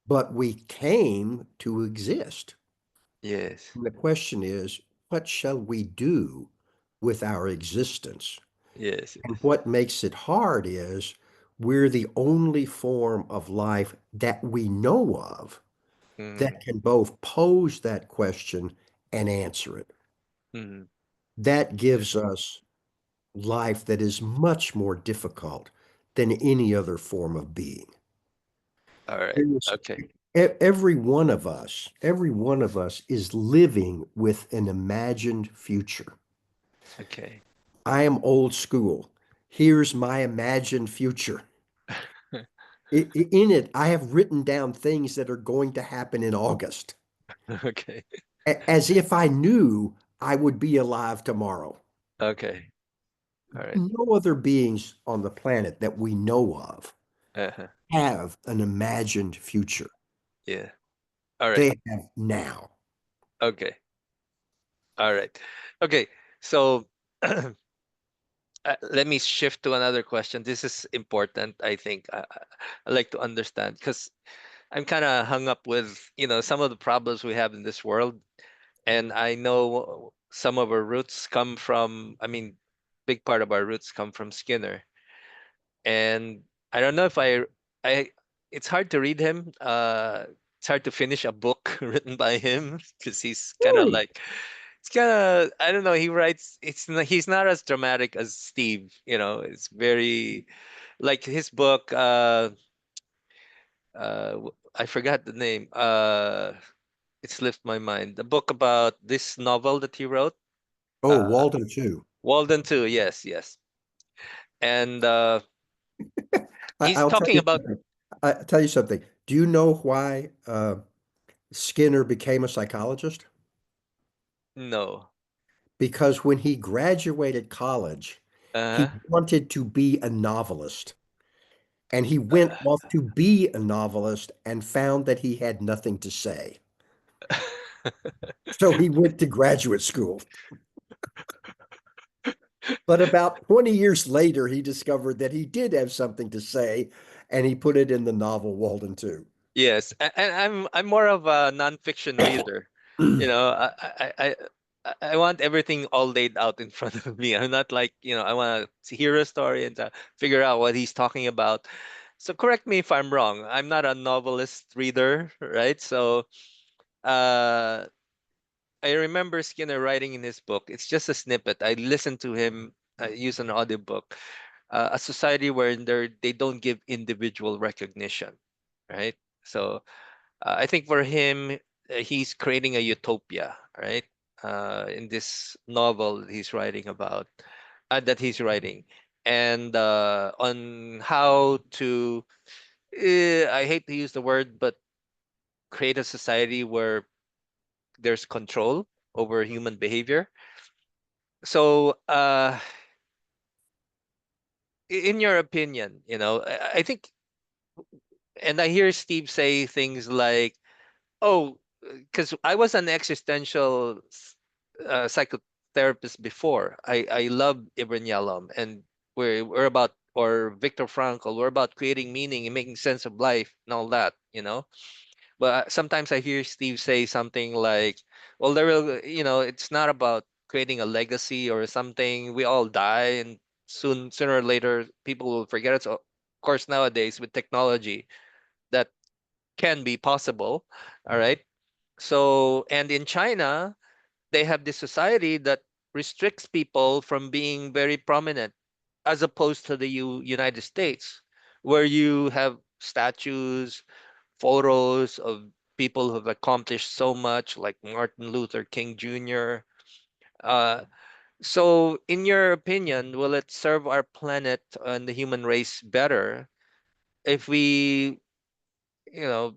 but we came to exist. Yes. And the question is, what shall we do with our existence? Yes, And yes. what makes it hard is we're the only form of life that we know of Mm-hmm. that can both pose that question and answer it. Mm-hmm. That Yeah. gives us life that is much more difficult than any other form of being. All right. There's- Okay. every one of us is living with an imagined future. Okay. I am old school. Here's my imagined future. In it, I have written down things that are going to happen in August, Okay. as if I knew I would be alive tomorrow. Okay. All right. No other beings on the planet that we know of Uh-huh. have an imagined future. Yeah. All right. They have now. Okay. All right. Okay. So let me shift to another question. This is important, I think. I like to understand because I'm kind of hung up with, some of the problems we have in this world. And I know some of our roots come from, I mean, big part of our roots come from Skinner. And I don't know if I, it's hard to read him. It's hard to finish a book written by him because he's kind of Really? like, It's kind of, I don't know. He writes. He's not as dramatic as Steve. It's very like his book. I forgot the name. It slipped my mind. The book about this novel that he wrote. Oh, Uh, Walden too. Walden too. Yes, yes. And he's I'll tell talking you about something. I'll tell you something. Do you know why Skinner became a psychologist? no. Because when he graduated college, he Uh, wanted to be a novelist. And he went off to be a novelist and found that he had nothing to say. So he went to graduate school. But about 20 years later, he discovered that he did have something to say, and he put it in the novel Walden too. yes, and I'm more of a nonfiction reader. You know, I want everything all laid out in front of me. I'm not like, I want to hear a story and to figure out what he's talking about. So correct me if I'm wrong. I'm not a novelist reader, right? So uh I remember Skinner writing in his book. It's just a snippet. I listened to him use an audiobook. A society where they don't give individual recognition, right? So I think for him, he's creating a utopia, right? In this novel that he's writing about, and on how to, I hate to use the word, but create a society where there's control over human behavior. So, in your opinion, I think, and I hear Steve say things like, "Oh, because I was an existential psychotherapist before. I love Ibn Yalom, and we're about, or Viktor Frankl. We're about creating meaning and making sense of life and all that. But sometimes I hear Steve say something like, "Well, it's not about creating a legacy or something. We all die, and sooner or later, people will forget it." So, of course, nowadays with technology, that can be possible. All right. So, and in China, they have this society that restricts people from being very prominent, as opposed to the United States, where you have statues, photos of people who have accomplished so much, like Martin Luther King Jr. Uh, so, in your opinion, will it serve our planet and the human race better if we, you know,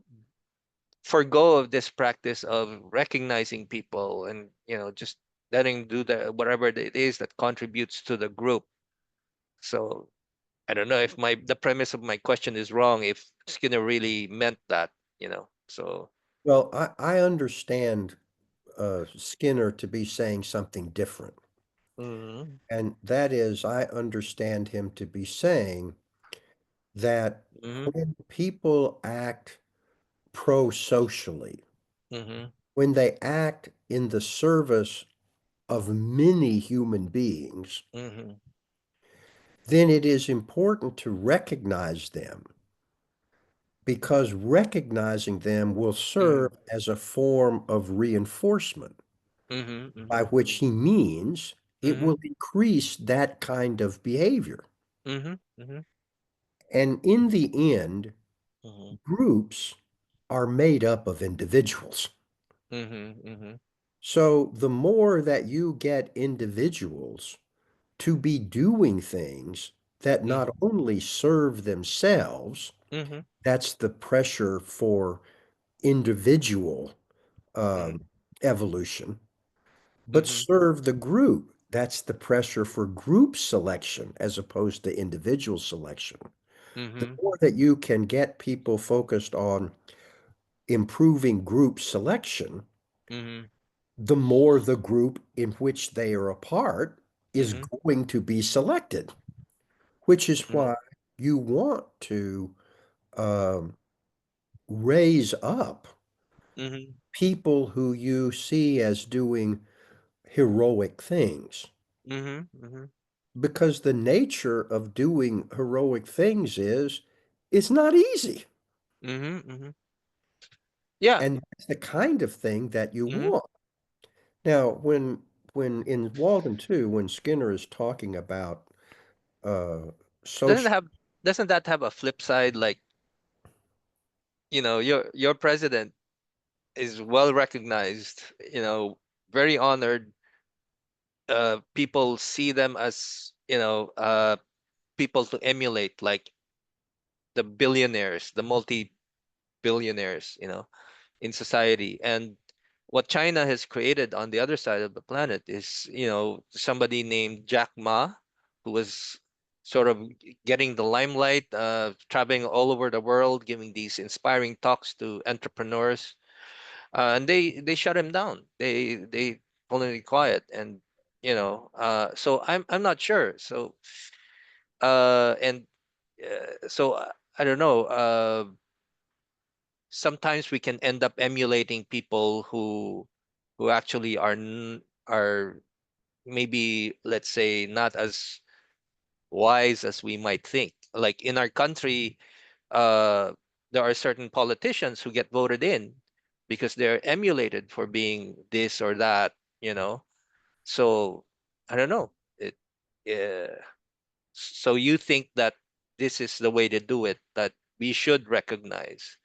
forgo of this practice of recognizing people and just letting do whatever it is that contributes to the group? So I don't know if my the premise of my question is wrong, if Skinner really meant that. So Well, I understand Skinner to be saying something different. mm-hmm, And that is, I understand him to be saying that mm-hmm, when people act pro-socially, mm-hmm, when they act in the service of many human beings, mm-hmm, then it is important to recognize them because recognizing them will mm-hmm, serve as a form of reinforcement, mm-hmm, by mm-hmm, which he means it mm-hmm, will increase that kind of behavior. mm-hmm, mm-hmm, And in the end, mm-hmm, groups are made up of individuals. mm-hmm, mm-hmm, So the more that you get individuals to be doing things that not only serve themselves, mm-hmm, that's the pressure for individual mm-hmm, um, evolution, but mm-hmm, serve the group. That's the pressure for group selection as opposed to individual selection. The mm-hmm, more that you can get people focused on improving group selection, mm-hmm, the more the group in which they are a part is mm-hmm, going to be selected, which is mm-hmm, why you want to um, raise up mm-hmm, people who you see as doing heroic things. mm-hmm, mm-hmm, Because the nature of doing heroic things is it's not easy. mm-hmm, mm-hmm. Yeah. And that's the kind of thing that you Mm-hmm, want. Now, when in Walden too, when Skinner is talking about uh, Doesn't social, have doesn't that have a flip side? Like, your president is well recognized, very honored. People see them as, people to emulate, like the billionaires, the multi-billionaires, in society. And what China has created on the other side of the planet is, somebody named Jack Ma, who was sort of getting the limelight, traveling all over the world, giving these inspiring talks to entrepreneurs, and they shut him down. They told him to be quiet, and so I'm not sure. So and so I don't know. Sometimes we can end up emulating people who actually are maybe, let's say, not as wise as we might think. Like in our country, uh there are certain politicians who get voted in because they're emulated for being this or that, you know so I don't know it. So you think that this is the way to do it, that we should recognize,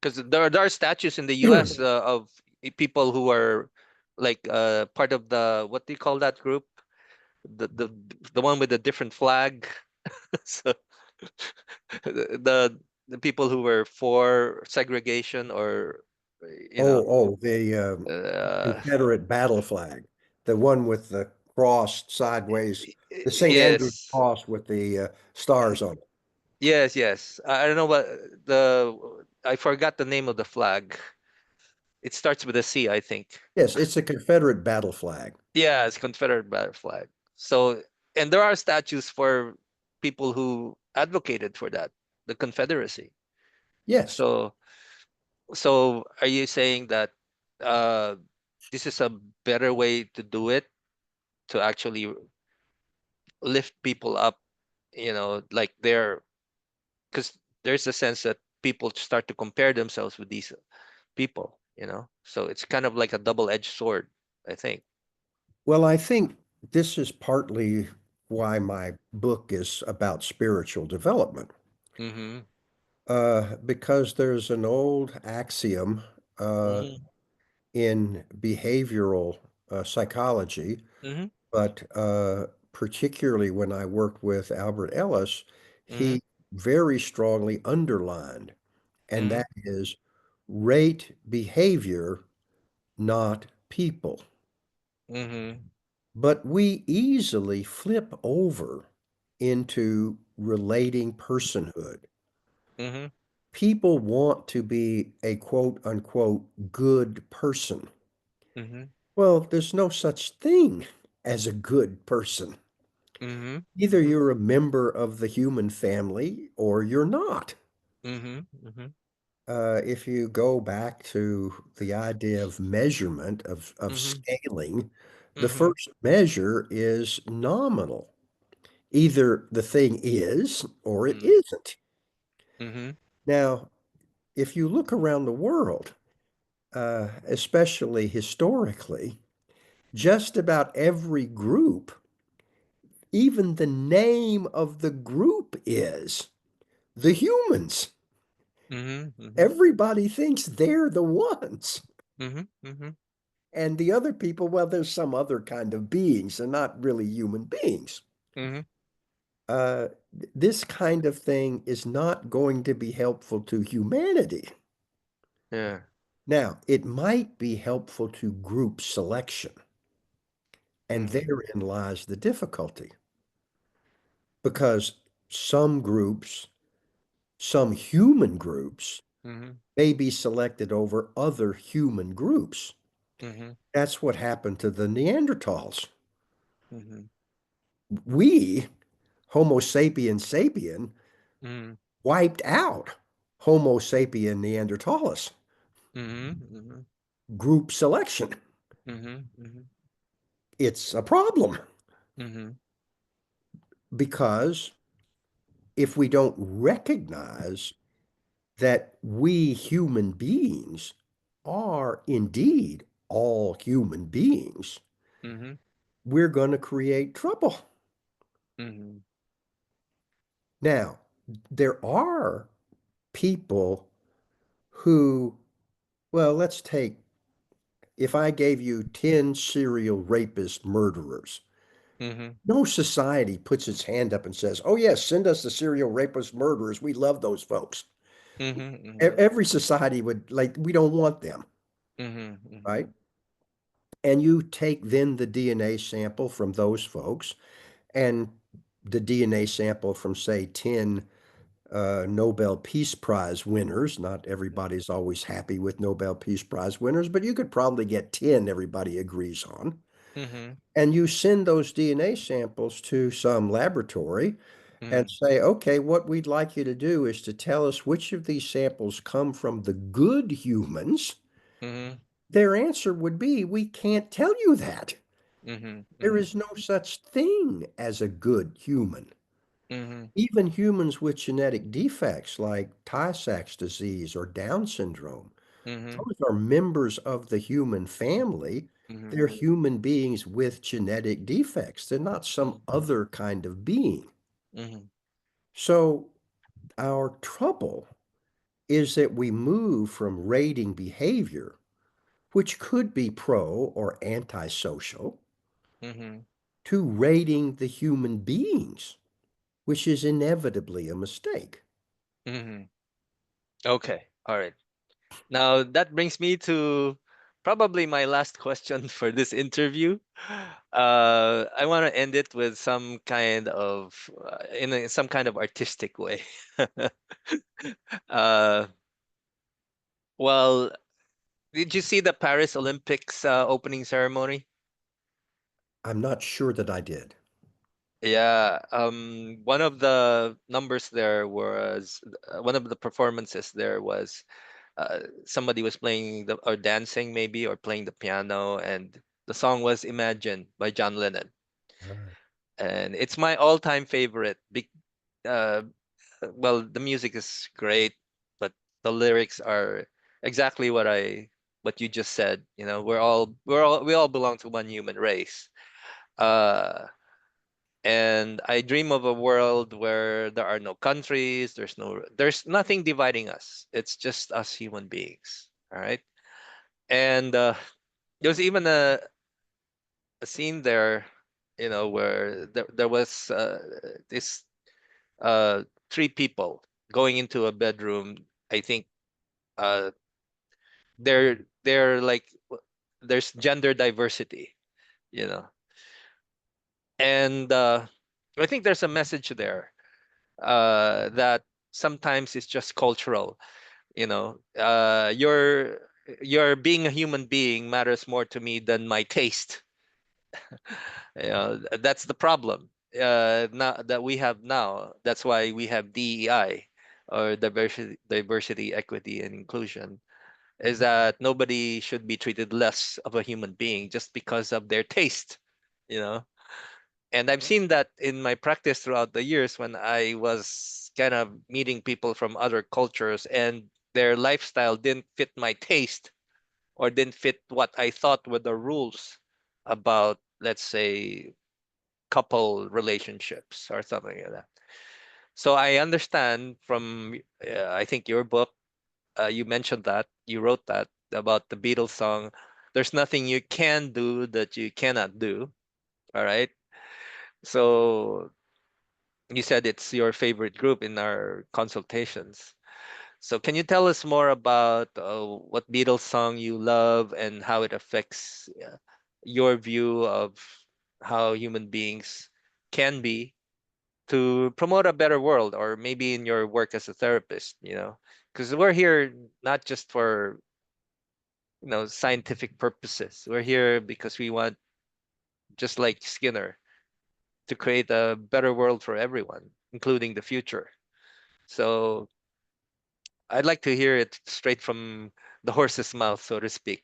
because there are statues in the US, of people who are like, part of the, what do you call that group, the one with the different flag. So the the people who were for segregation, or you know the uh Confederate battle flag, the one with the cross sideways, the St. Andrew's yes, cross with the stars on it. yes. I don't know what the I forgot the name of the flag. It starts with a C, I think. Yes, it's a Confederate battle flag. Yeah, it's Confederate battle flag. So, and there are statues for people who advocated for that, the Confederacy. Yes. So, are you saying that uh, this is a better way to do it, to actually lift people up? Like because there's a sense that people start to compare themselves with these people. So it's kind of like a double-edged sword, I think. Well, I think this is partly why my book is about spiritual development, Mm-hmm. because there's an old axiom uh, Mm-hmm. in behavioral psychology, Mm-hmm. but particularly when I worked with Albert Ellis, Mm-hmm. he very strongly underlined, and Mm-hmm. that is rate behavior, not people. Mm-hmm. But we easily flip over into relating personhood. Mm-hmm. People want to be a quote unquote good person. Mm-hmm. Well, there's no such thing as a good person. Mhm, Either mhm, you're a member of the human family or you're not. mhm, mhm, If you go back to the idea of measurement, of mhm, scaling, the mhm, first measure is nominal. Either the thing is or it mhm, isn't. mhm, Now, if you look around the world, especially historically, just about every group, even the name of the group is the humans. mhm, mhm, Everybody thinks they're the ones. mhm, mhm, And the other people, well, there's some other kind of beings. They're not really human beings. mhm. Uh, this kind of thing is not going to be helpful to humanity. Yeah. Now, it might be helpful to group selection, and Mhm, therein lies the difficulty because some groups, some human groups, mhm, may be selected over other human groups. mhm, That's what happened to the Neanderthals. mhm, We, Homo sapiens sapien, mhm, wiped out Homo sapien neanderthalis, mhm, mhm, group selection. mhm, mhm, It's a problem mhm, because if we don't recognize that we human beings are indeed all human beings, Mm-hmm. we're going to create trouble. Mm-hmm. Now, there are people who, well, let's take, if I gave you 10 serial rapist murderers, Mm-hmm. no society puts its hand up and says, oh, yes, send us the serial rapist murderers. We love those folks. Mm-hmm. Every society would, like, we don't want them, Mm-hmm. right? Mm-hmm. And you take then the DNA sample from those folks and the DNA sample from, say, 10 Nobel Peace Prize winners. Not everybody's always happy with Nobel Peace Prize winners, but you could probably get 10 everybody agrees on. Mm-hmm. And you send those DNA samples to some laboratory and Mm-hmm. say, okay, what we'd like you to do is to tell us which of these samples come from the good humans. Mm-hmm. Their answer would be, we can't tell you that. Mm-hmm. There Mm-hmm. is no such thing as a good human. Mm-hmm. Even humans with genetic defects like Tay-Sachs disease or Down syndrome, Mm-hmm. those are members of the human family. Mm-hmm. They're human beings with genetic defects. They're not some other kind of being. Mm-hmm. So our trouble is that we move from rating behavior, which could be pro or antisocial, Mm-hmm. to rating the human beings, which is inevitably a mistake. Mm-hmm. Okay. All right. Now that brings me to probably my last question for this interview. I want to end it with some kind of some kind of artistic way. uh, well, did you see the Paris Olympics opening ceremony? I'm not sure that I did. Yeah, one of the numbers there was one of the performances there was somebody was playing or dancing maybe or playing the piano, and the song was Imagine by John Lennon. Ah. And it's my all-time favorite. Uh, well, the music is great, but the lyrics are exactly what you just said. You know, we all belong to one human race. Uh, and I dream of a world where there are no countries, there's nothing dividing us. It's just us human beings. All right. And there was even a scene there, you know, where there was this three people going into a bedroom. I think uh, they're like there's gender diversity, you know, and I think there's a message there that sometimes it's just cultural. You know, your being a human being matters more to me than my taste. You know, that's the problem now that we have now. That's why we have DEI, or diversity, equity, and inclusion. Is that nobody should be treated less of a human being just because of their taste, you know? And I've seen that in my practice throughout the years when I was kind of meeting people from other cultures and their lifestyle didn't fit my taste or didn't fit what I thought were the rules about, let's say, couple relationships or something like that. So I understand from, I think your book, you mentioned that, you wrote that about the Beatles song, there's nothing you can do that you cannot do. All right. So you said it's your favorite group in our consultations. So can you tell us more about what Beatles song you love and how it affects your view of how human beings can be to promote a better world, or maybe in your work as a therapist, you know? Because we're here not just for, you know, scientific purposes. We're here because we want, just like Skinner, to create a better world for everyone, including the future. So I'd like to hear it straight from the horse's mouth, so to speak.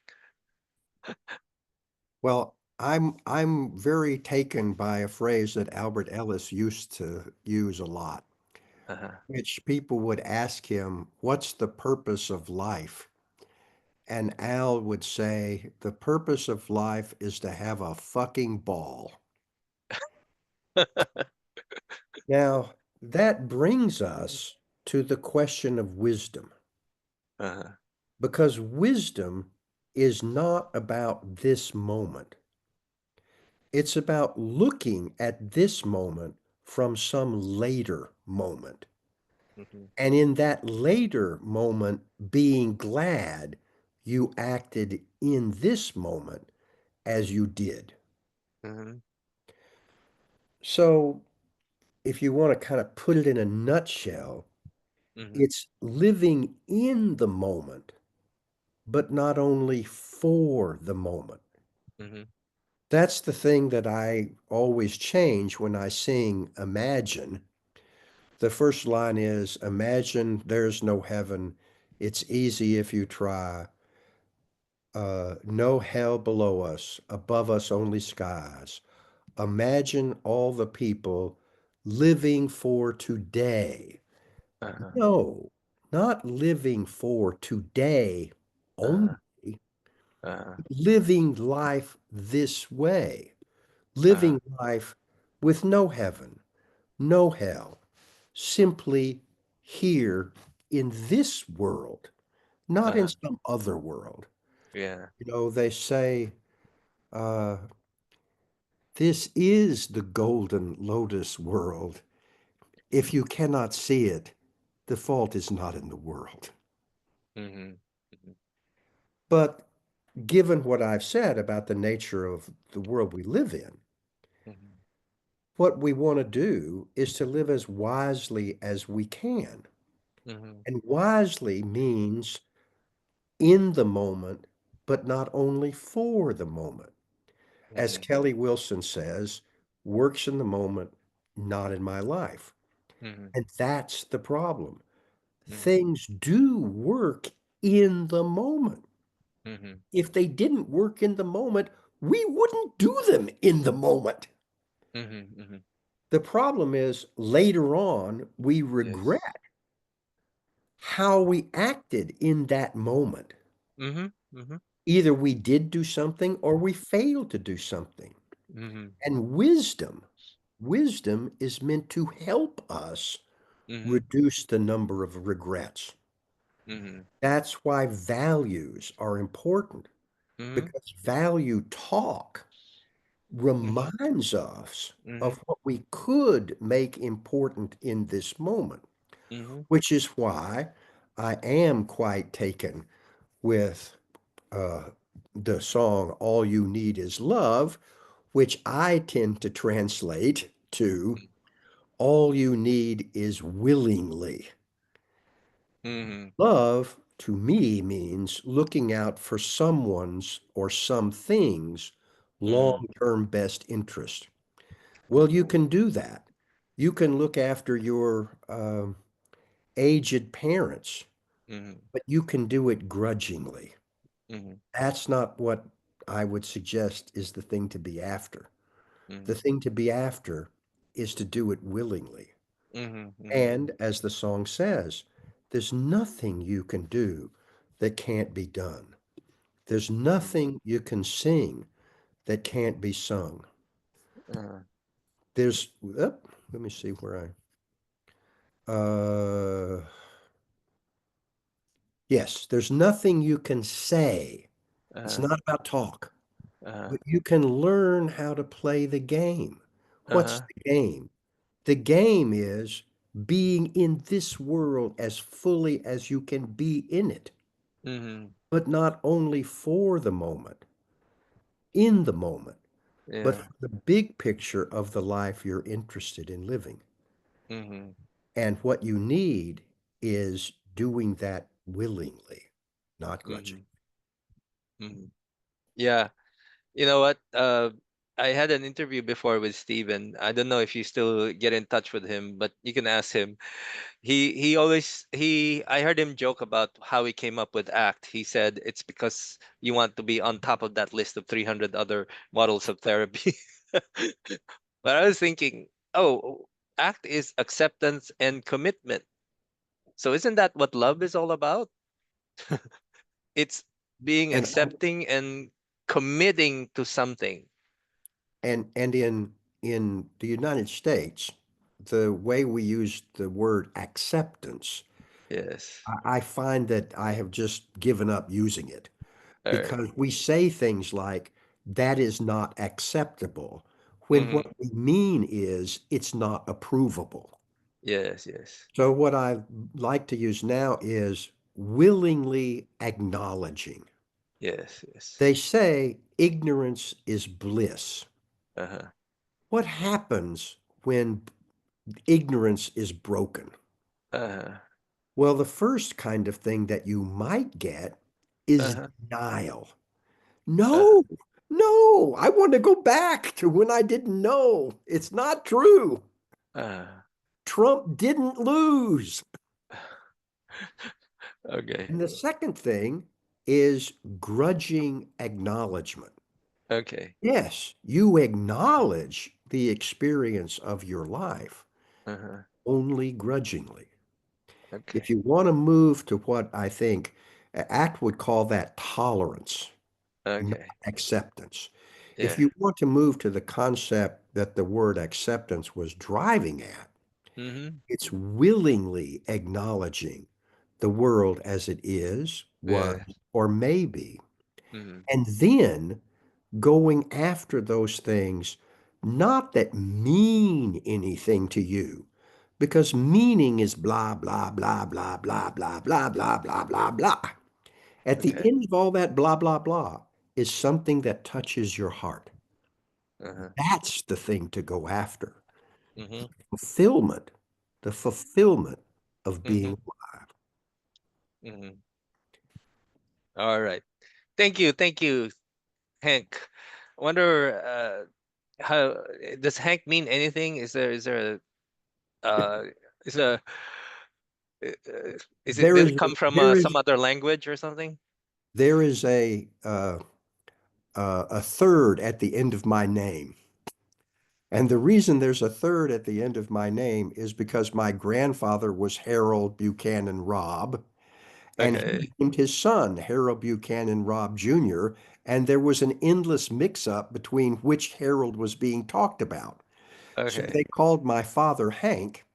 Well, I'm very taken by a phrase that Albert Ellis used to use a lot, Uh-huh. which people would ask him, "What's the purpose of life?" And Al would say, the purpose of life is to have a fucking ball. Now, that brings us to the question of wisdom, Uh-huh. because wisdom is not about this moment. It's about looking at this moment from some later moment. Mhm. And in that later moment, being glad you acted in this moment as you did. Mhm. So, if you want to kind of put it in a nutshell, Mhm. it's living in the moment, but not only for the moment. Mhm. That's the thing that I always change when I sing Imagine. The first line is, imagine there's no heaven. It's easy if you try. No hell below us, above us only skies. Imagine all the people living for today. Uh-huh. No, not living for today only, Uh-huh. Uh-huh. living life this way, Uh-huh. living life with no heaven, no hell, simply here in this world, not in Uh-huh. some other world. Yeah. You know, they say, uh, this is the golden lotus world. If you cannot see it, the fault is not in the world. Mhm. Mhm. But given what I've said about the nature of the world we live in, Mhm. what we want to do is to live as wisely as we can. Mhm. And wisely means in the moment, but not only for the moment. As Mhm. Kelly Wilson says, works in the moment, not in my life. Mhm. And that's the problem. Mhm. Things do work in the moment. Mhm. If they didn't work in the moment, we wouldn't do them in the moment. Mhm. Mhm. The problem is later on, we Yes. regret how we acted in that moment. Mhm. Mhm. Either we did do something or we failed to do something. Mhm. And wisdom is meant to help us Mhm. reduce the number of regrets. Mhm. That's why values are important, Mhm. because value talk Mhm. reminds us Mhm. of what we could make important in this moment, Mhm. which is why I am quite taken with uh, the song All You Need Is Love, which I tend to translate to All You Need Is Willingly. Mhm. Love to me means looking out for someone's or something's Mhm. long-term best interest. Well, you can do that. You can look after your aged parents, Mhm. but you can do it grudgingly. Mhm. That's not what I would suggest is the thing to be after. The Mhm. thing to be after is to do it willingly. Mhm. Mhm. And as the song says, there's nothing you can do that can't be done. There's Mhm. nothing you can sing that can't be sung. Uh-huh. There's, let me see where yes, there's nothing you can say. It's Uh-huh. not about talk, Uh-huh. but you can learn how to play the game. What's Uh-huh. the game? The game is being in this world as fully as you can be in it, Mhm. but not only for the moment, in the moment, but Yeah. for the big picture of the life you're interested in living. Mhm. And what you need is doing that willingly, not grudging. Mhm. Mhm. Yeah. You know what? I had an interview before with Steven. I don't know if you still get in touch with him, but you can ask him. He always he I heard him joke about how he came up with ACT. He said it's because you want to be on top of that list of 300 other models of therapy. But I was thinking, oh, ACT is acceptance and commitment. So isn't that what love is all about? It's being And accepting and committing to something. and in the United States, the way we use the word acceptance, Yes. I find that I have just given up using it All right. because we say things like that is not acceptable when Mm-hmm. what we mean is it's not approvable. Yes, yes. So what I like to use now is willingly acknowledging. Yes, yes. They say ignorance is bliss. Uh-huh. What happens when ignorance is broken? Uh-huh. Well, the first kind of thing that you might get is Uh-huh. denial. Uh-huh. No, no, I want to go back to when I didn't know. It's not true. Uh-huh. Trump didn't lose. Okay. And the second thing is grudging acknowledgement. Okay. Yes, you acknowledge the experience of your life Uh-huh. only grudgingly. If Okay. you want to move to what I think ACT would call that tolerance, not Okay. acceptance. If Yeah. you want to move to the concept that the word acceptance was driving at, Mm-hmm. it's willingly acknowledging the world as it is, was, Yeah. or may be, Mm-hmm. and then going after those things, not that mean anything to you, because meaning is blah, blah, blah, blah, blah, blah, blah, blah, blah, blah, blah. At the Okay. end of all that blah, blah, blah is something that touches your heart. Uh-huh. That's the thing to go after. Mm-hmm. Fulfillment, the fulfillment of Mm-hmm. being alive. Mm-hmm. All right. Thank you. Thank you, Hank. I wonder how does Hank mean anything? Is there a is a is it There did is it come from there is some other language or something? there is a third at the end of my name. And the reason there's a third at the end of my name is because my grandfather was Harold Buchanan Robb, and he Okay. named his son Harold Buchanan Robb Jr., and there was an endless mix-up between which Harold was being talked about. So Okay. they called my father Hank,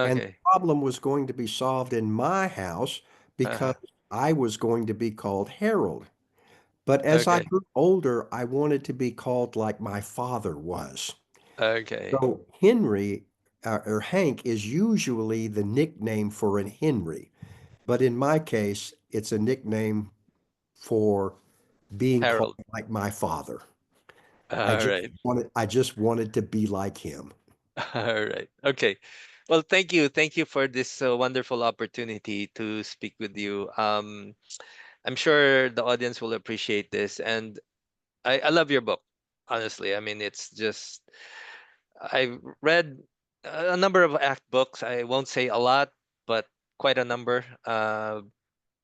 and the Okay. problem was going to be solved in my house because Uh-huh. I was going to be called Harold. But as I Okay. grew older, I wanted to be called like my father was. Okay. So Henry or Hank is usually the nickname for an Henry, but in my case, it's a nickname for being called Harold. like my father. All right. I just wanted to be like him. All right. Okay. Well, thank you. Thank you for this wonderful opportunity to speak with you. I'm sure the audience will appreciate this, and I love your book. Honestly, I mean, it's just I've read a number of ACT books. I won't say a lot, but quite a number.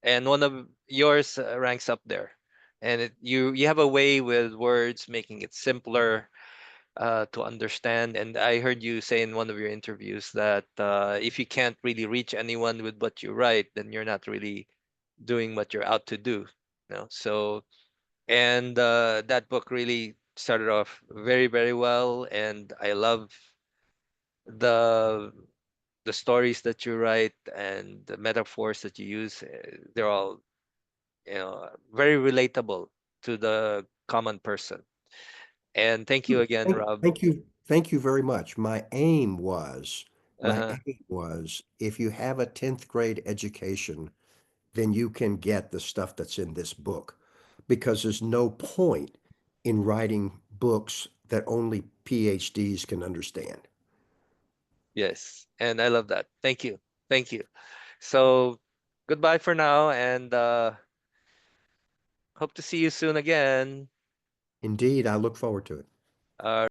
And one of yours ranks up there. And you have a way with words, making it simpler to understand. And I heard you say in one of your interviews that if you can't really reach anyone with what you write, then you're not really doing what you're out to do. So and that book really started off very, very well, and I love the the stories that you write and the metaphors that you use. They're all very relatable to the common person. And thank you again, Rob. Thank you very much. My Uh-huh. aim was if you have a 10th grade education, then you can get the stuff that's in this book because there's no point in writing books that only PhDs can understand. Yes, and I love that. Thank you. Thank you. So goodbye for now, and hope to see you soon again. Indeed, I look forward to it. Uh,